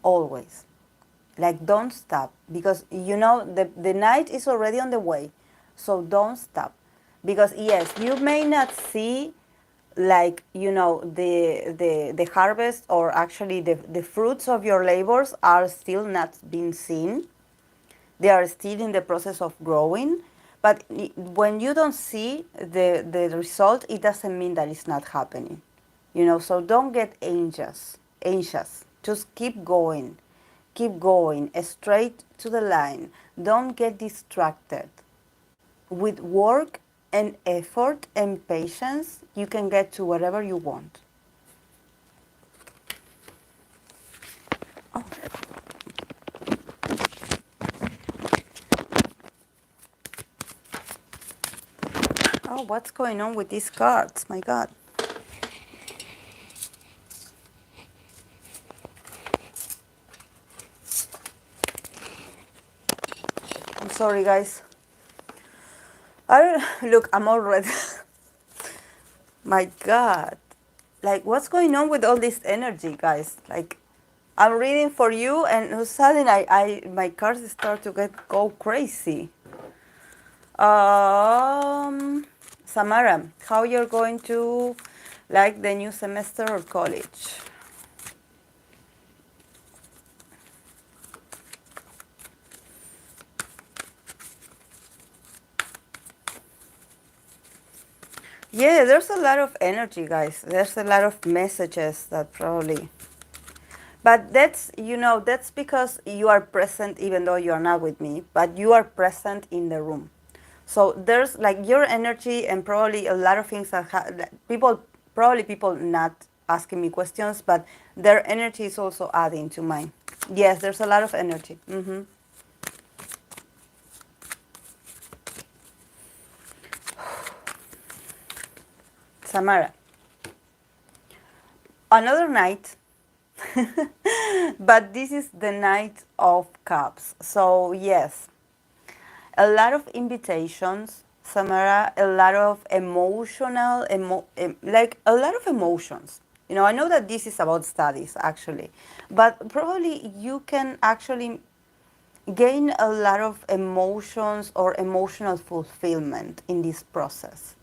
always. Like, don't stop, because the night is already on the way, so don't stop. Because yes, you may not see like the harvest, or actually the fruits of your labors are still not being seen. They are still in the process of growing. But when you don't see the result, it doesn't mean that it's not happening. So don't get anxious. Just keep going. Keep going straight to the line. Don't get distracted. With work, and effort and patience, you can get to wherever you want. Oh. Oh, what's going on with these cards? My God. I'm sorry, guys. Look, I'm all red. My God. Like, what's going on with all this energy, guys? Like, I'm reading for you, and suddenly my cards start to go crazy. Samara, how you're going to like the new semester or college? Yeah, there's a lot of energy, guys. There's a lot of messages that probably. But that's because you are present even though you are not with me, but you are present in the room. So there's like your energy and probably a lot of things that people not asking me questions, but their energy is also adding to mine. Yes, there's a lot of energy. Samara, another night, but this is the Knight of Cups. So yes, a lot of invitations, Samara, a lot of like a lot of emotions. I know that this is about studies actually, but probably you can actually gain a lot of emotions or emotional fulfillment in this process.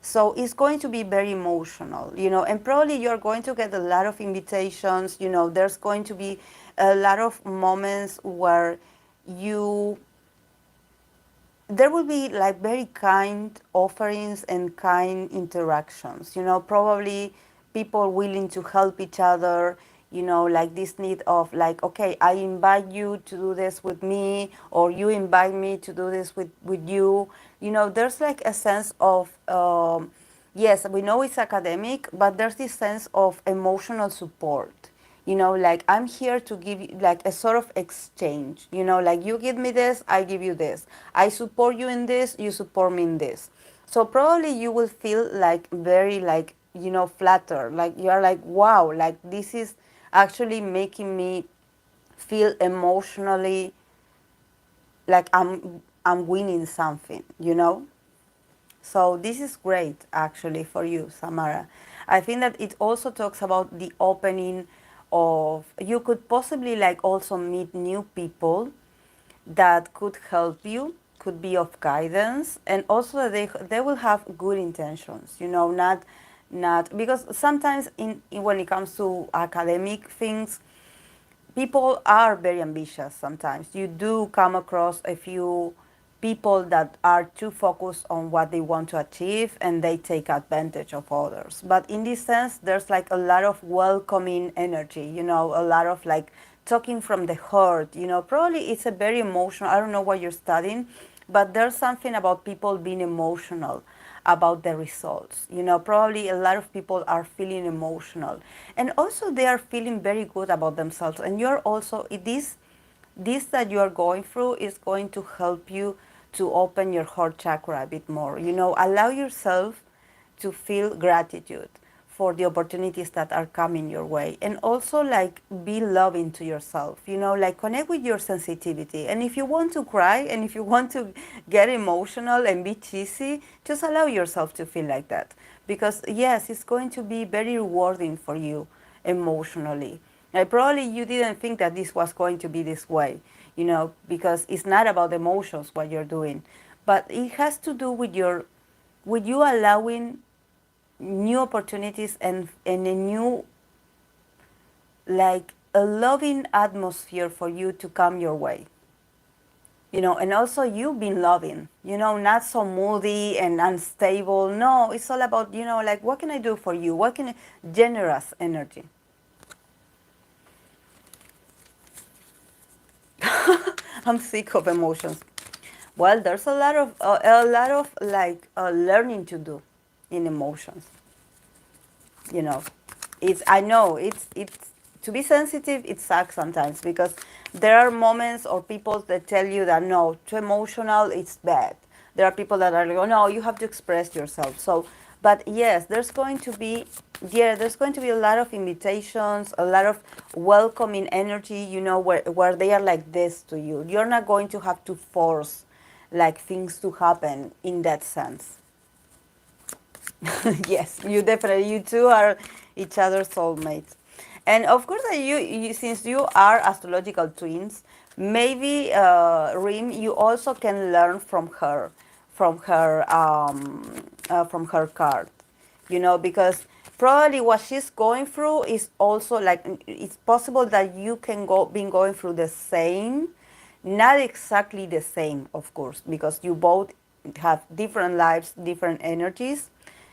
So it's going to be very emotional, and probably you're going to get a lot of invitations. There's going to be a lot of moments where you there will be like very kind offerings and kind interactions, probably people willing to help each other, like this need of like, okay, I invite you to do this with me, or you invite me to do this with you. There's like a sense of, yes, we know it's academic, but there's this sense of emotional support. Like I'm here to give you like a sort of exchange, like you give me this, I give you this. I support you in this, you support me in this. So probably you will feel like very like, flattered, like you are like, wow, like this is actually making me feel emotionally like I'm winning something. So this is great actually for you, Samara. I think that it also talks about the opening of, you could possibly like also meet new people that could help you, could be of guidance, and also that they will have good intentions, not because sometimes when it comes to academic things, people are very ambitious sometimes. You do come across a few people that are too focused on what they want to achieve and they take advantage of others. But in this sense, there's like a lot of welcoming energy, a lot of like talking from the heart, probably it's a very emotional, I don't know what you're studying, but there's something about people being emotional about the results. Probably a lot of people are feeling emotional. And also they are feeling very good about themselves. And you're also, this that you are going through is going to help you to open your heart chakra a bit more. Allow yourself to feel gratitude for the opportunities that are coming your way, and also like be loving to yourself, like connect with your sensitivity. And if you want to cry and if you want to get emotional and be cheesy, just allow yourself to feel like that, because yes, it's going to be very rewarding for you emotionally. Probably you didn't think that this was going to be this way, because it's not about emotions what you're doing, but it has to do with you allowing new opportunities and a new, like a loving atmosphere for you to come your way. And also you've been loving, not so moody and unstable. No, it's all about, like what can I do for you? Generous energy. I'm sick of emotions. Well, there's a lot of like learning to do in emotions. You know, it's I know it's to be sensitive. It sucks sometimes because there are moments or people that tell you that no, too emotional, it's bad. There are people that are like, oh no, you have to express yourself. So, but yes, there's going to be a lot of invitations, a lot of welcoming energy. You know, where they are like this to you. You're not going to have to force like things to happen in that sense. Yes, you two are each other's soulmates. And of course, since you are astrological twins, maybe Rim, you also can learn from her, from her card. You know, because probably what she's going through is also like it's possible that you can go been going through the same, not exactly the same, of course, because you both have different lives, different energies,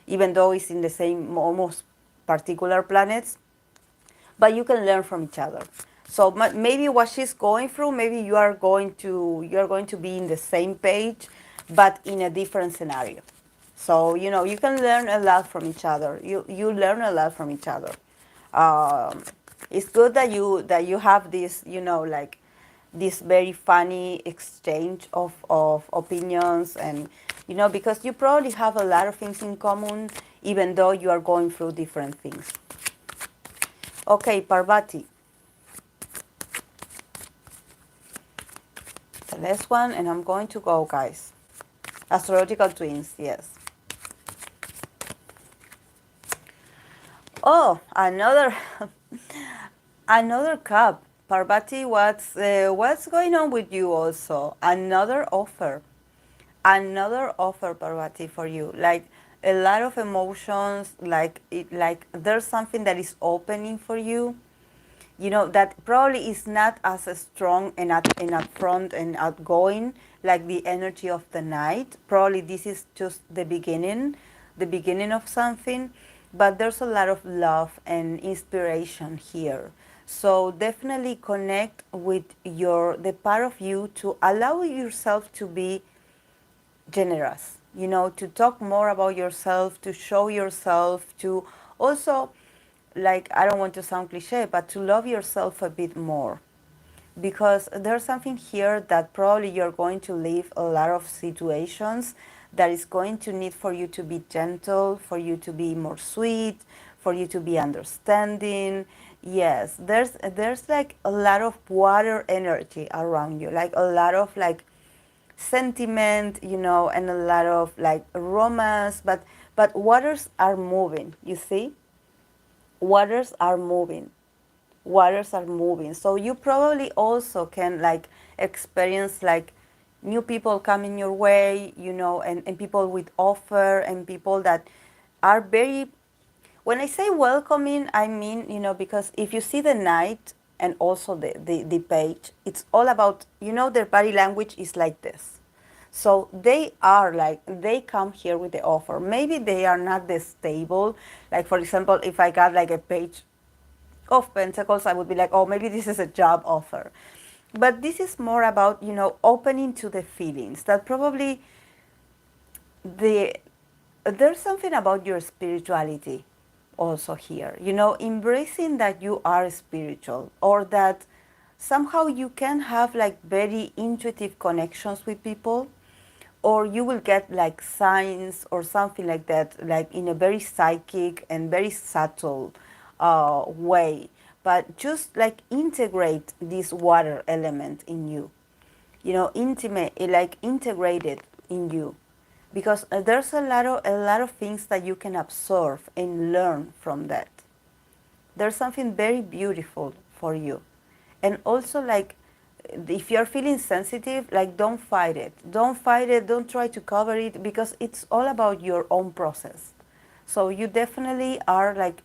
even though it's in the same almost particular planets, but you can learn from each other. So maybe what she's going through, maybe you are going to be in the same page, but in a different scenario. So you can learn a lot from each other. You learn a lot from each other. Um, it's good that you have this, like this very funny exchange of opinions, and because you probably have a lot of things in common, even though you are going through different things. Okay, Parvati, the last one, and I'm going to go, guys. Astrological twins, yes. Oh, another another cup. Parvati, what's going on with you also? Another offer, Parvati, for you. Like a lot of emotions, like there's something that is opening for you. That probably is not as strong and upfront and outgoing like the energy of the night. Probably this is just the beginning of something, but there's a lot of love and inspiration here. So definitely connect with the part of you to allow yourself to be generous, to talk more about yourself, to show yourself, to also, like, I don't want to sound cliche, but to love yourself a bit more. Because there's something here that probably you're going to live a lot of situations that is going to need for you to be gentle, for you to be more sweet, for you to be understanding. Yes, there's like a lot of water energy around you, like a lot of like sentiment, and a lot of like romance, but waters are moving, you see? Waters are moving. Waters are moving. So you probably also can like experience like new people coming your way, and people with offer, and people that are very, when I say welcoming, I mean, because if you see the night and also the page, it's all about, their body language is like this. So they are like, they come here with the offer. Maybe they are not this stable. Like, for example, if I got like a page of Pentacles, I would be like, oh, maybe this is a job offer. But this is more about, opening to the feelings that probably the there's something about your spirituality also here, embracing that you are spiritual, or that somehow you can have like very intuitive connections with people, or you will get like signs or something like that, like in a very psychic and very subtle way, but just like integrate this water element in you, intimate, like integrate it in you, because there's a lot of things that you can absorb and learn from that. There's something very beautiful for you. And also, like, if you're feeling sensitive, like, don't fight it, don't try to cover it, because it's all about your own process. So you definitely are like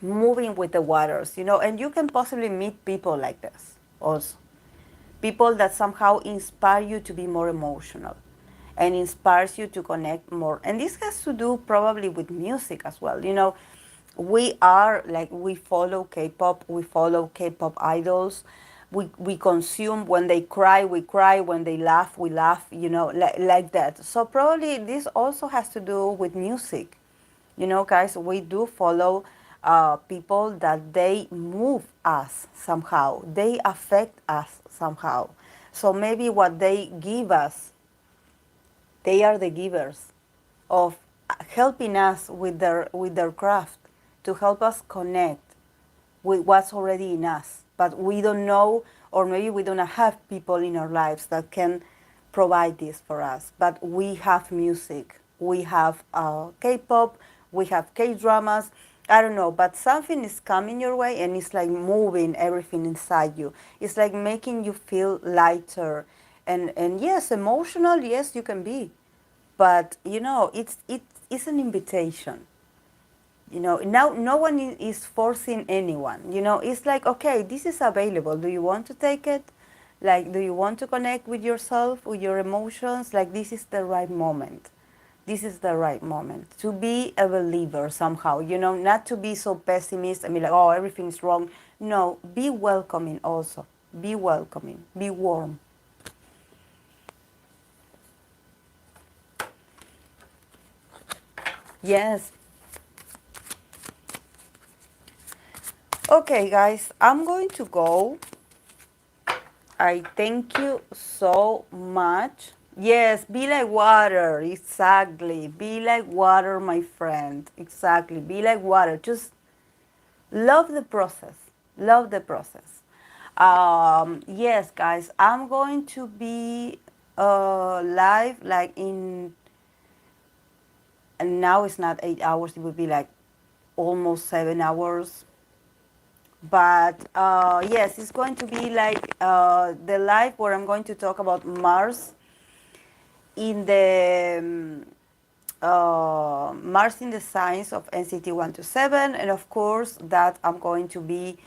moving with the waters, and you can possibly meet people like this also, people that somehow inspire you to be more emotional and inspires you to connect more. And this has to do probably with music as well. We are like, we follow K-pop, we follow K-pop idols, we consume. When they cry, we cry. When they laugh, we laugh, like that. So probably this also has to do with music. Guys, we do follow people that they move us somehow. They affect us somehow. So maybe what they give us, they are the givers of helping us with their craft, to help us connect with what's already in us. But we don't know, or maybe we don't have people in our lives that can provide this for us. But we have music, we have K-pop, we have K-dramas. I don't know, but something is coming your way and it's like moving everything inside you. It's like making you feel lighter. And yes, emotional, yes, you can be. But it's an invitation. Now no one is forcing anyone. It's like, okay, this is available. Do you want to take it? Like, do you want to connect with yourself, with your emotions? Like, this is the right moment. This is the right moment to be a believer somehow, not to be so pessimist and be like, oh, everything's wrong. No, be welcoming also. Be welcoming. Be warm. Yes. Okay, guys, I'm going to go. I thank you so much. Yes, be like water. Exactly. Be like water, my friend. Exactly. Be like water. Just love the process. Love the process. Yes, guys, I'm going to be live like and now it's not 8 hours, it would be like almost 7 hours. But yes, it's going to be like the live where I'm going to talk about Mars in the Mars in the Signs of NCT 127, and of course that I'm going to be,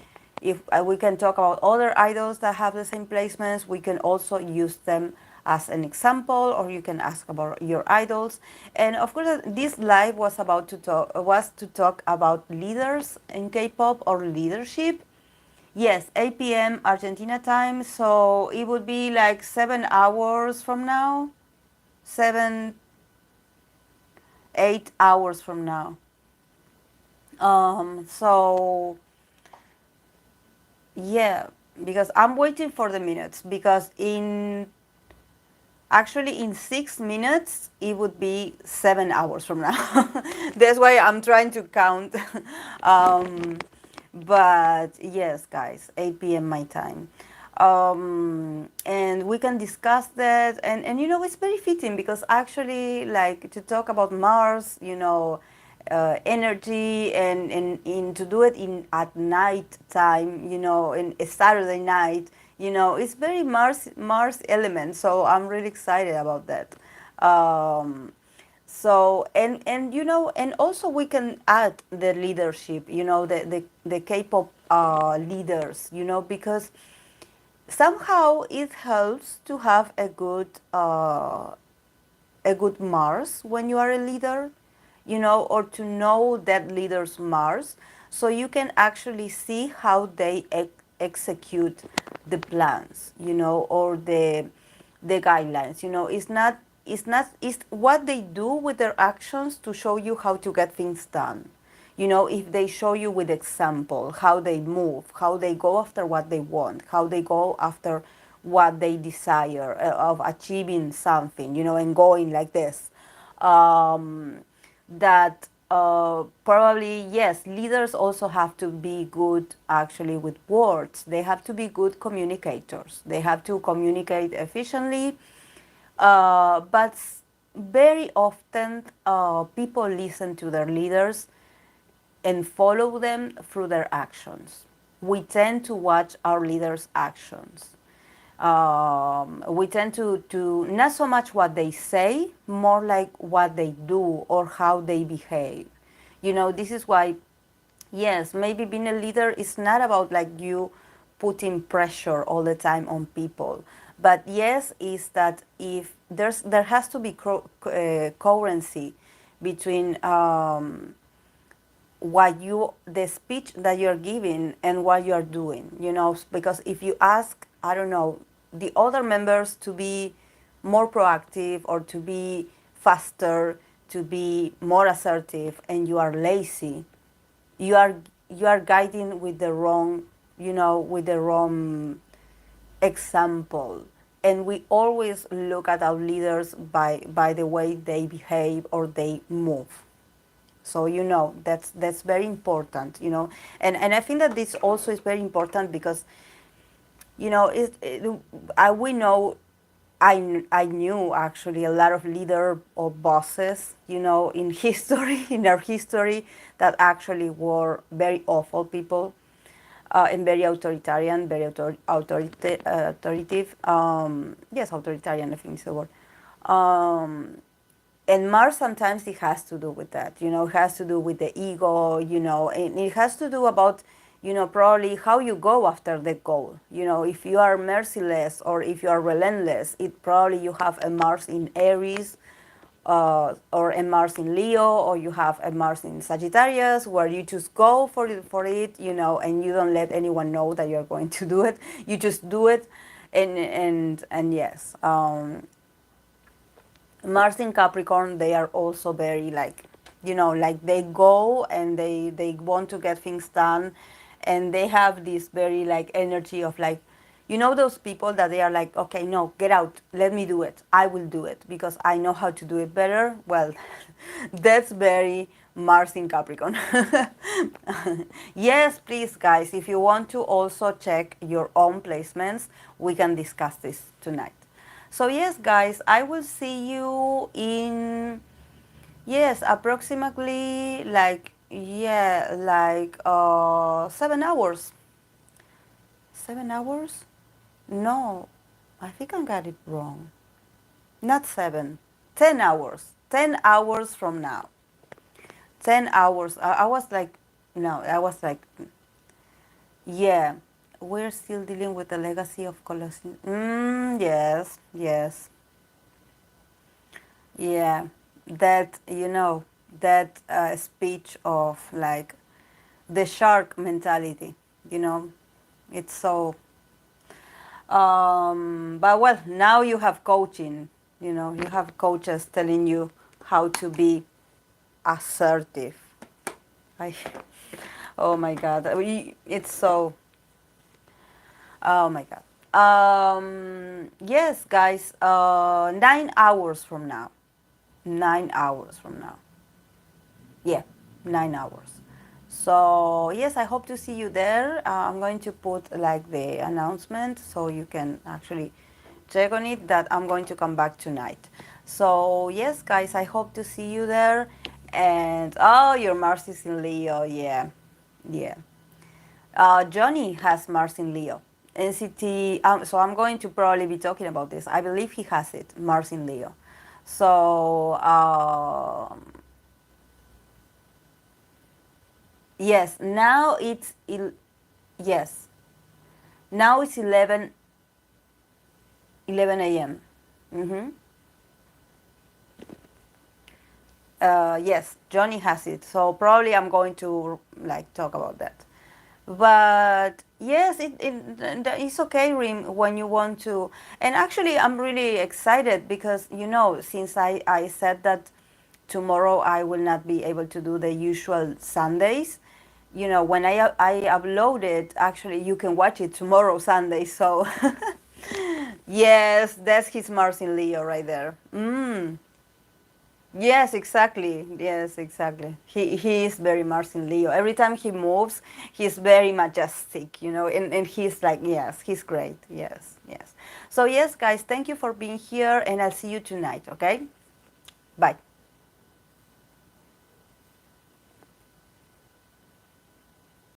if we can talk about other idols that have the same placements, we can also use them as an example, or you can ask about your idols. And of course, this live was to talk about leaders in K-pop or leadership. Yes, 8 p.m. Argentina time, so it would be like 7 hours from now, 8 hours from now. So yeah, because I'm waiting for the minutes, because actually in 6 minutes it would be 7 hours from now. That's why I'm trying to count. um, but yes, guys, 8 p.m. my time. And we can discuss that, and it's very fitting, because actually, like, to talk about Mars, energy, and to do it at night time, in a Saturday night, it's very Mars element. So I'm really excited about that. So and also we can add the leadership, the K-pop leaders, because somehow it helps to have a good Mars when you are a leader, or to know that leader's Mars, so you can actually see how they execute the plans, or the guidelines. It's what they do with their actions to show you how to get things done. If they show you with example how they move, how they go after what they want, how they go after what they desire, of achieving something, and going like this. That probably, yes, leaders also have to be good actually with words. They have to be good communicators. They have to communicate efficiently. But very often people listen to their leaders and follow them through their actions. We tend to watch our leaders' actions. We tend to not so much what they say, more like what they do or how they behave. This is why, yes, maybe being a leader is not about like you putting pressure all the time on people. But yes, is that if there has to be coherency between the speech that you're giving and what you're doing, because if you ask, I don't know, the other members to be more proactive or to be faster, to be more assertive, and you are lazy, you are you are guiding with the wrong, with the wrong example. And we always look at our leaders by the way they behave or they move. So that's very important. And I think that this also is very important because we know I knew actually a lot of leader or bosses, in history, in our history, that actually were very awful people, and very authoritarian, very authoritative. Yes, authoritarian, I think is the word. And Mars sometimes it has to do with that, it has to do with the ego, and it has to do about, probably how you go after the goal. If you are merciless or if you are relentless, it probably you have a Mars in Aries, or a Mars in Leo, or you have a Mars in Sagittarius, where you just go for it, and you don't let anyone know that you're going to do it. You just do it, and yes. Mars in Capricorn, they are also very like, like they go and they want to get things done, and they have this very like energy of like, those people that they are like, okay, no, get out, let me do it, I will do it because I know how to do it better. Well, that's very Mars in Capricorn. Yes, please, guys, if you want to also check your own placements, we can discuss this tonight. So yes, guys, I will see you in, yes, approximately like, yeah, like 7 hours. 7 hours? No, I think I got it wrong. Not 7, 10 hours. 10 hours from now. 10 hours. I was like, no, I was like, yeah, we're still dealing with the legacy of Colossus. Yes, yes. Yeah, that, that speech of like the shark mentality, it's so, but well, now you have coaching, you have coaches telling you how to be assertive. I, oh my God, it's so, oh my God. Yes, guys, 9 hours from now. 9 hours from now. Yeah, 9 hours. So yes, I hope to see you there. I'm going to put like the announcement so you can actually check on it, that I'm going to come back tonight. So yes, guys, I hope to see you there. And oh, your Mars is in Leo. Yeah, yeah. Johnny has Mars in Leo. NCT. So I'm going to probably be talking about this. I believe he has it, Mars in Leo. So yes, now yes, now it's 11 a.m. Mm-hmm. Yes, Johnny has it. So probably I'm going to like talk about that. But yes, it's okay, Rim, when you want to. And actually, I'm really excited because, since I said that tomorrow I will not be able to do the usual Sundays, when I upload it, actually, you can watch it tomorrow, Sunday. So, yes, that's his Mars in Leo right there. Yes, exactly. Yes, exactly. He is very Mars in Leo. Every time he moves, he's very majestic, and he's like, yes, he's great. Yes, yes. So yes, guys, thank you for being here, and I'll see you tonight, okay? Bye.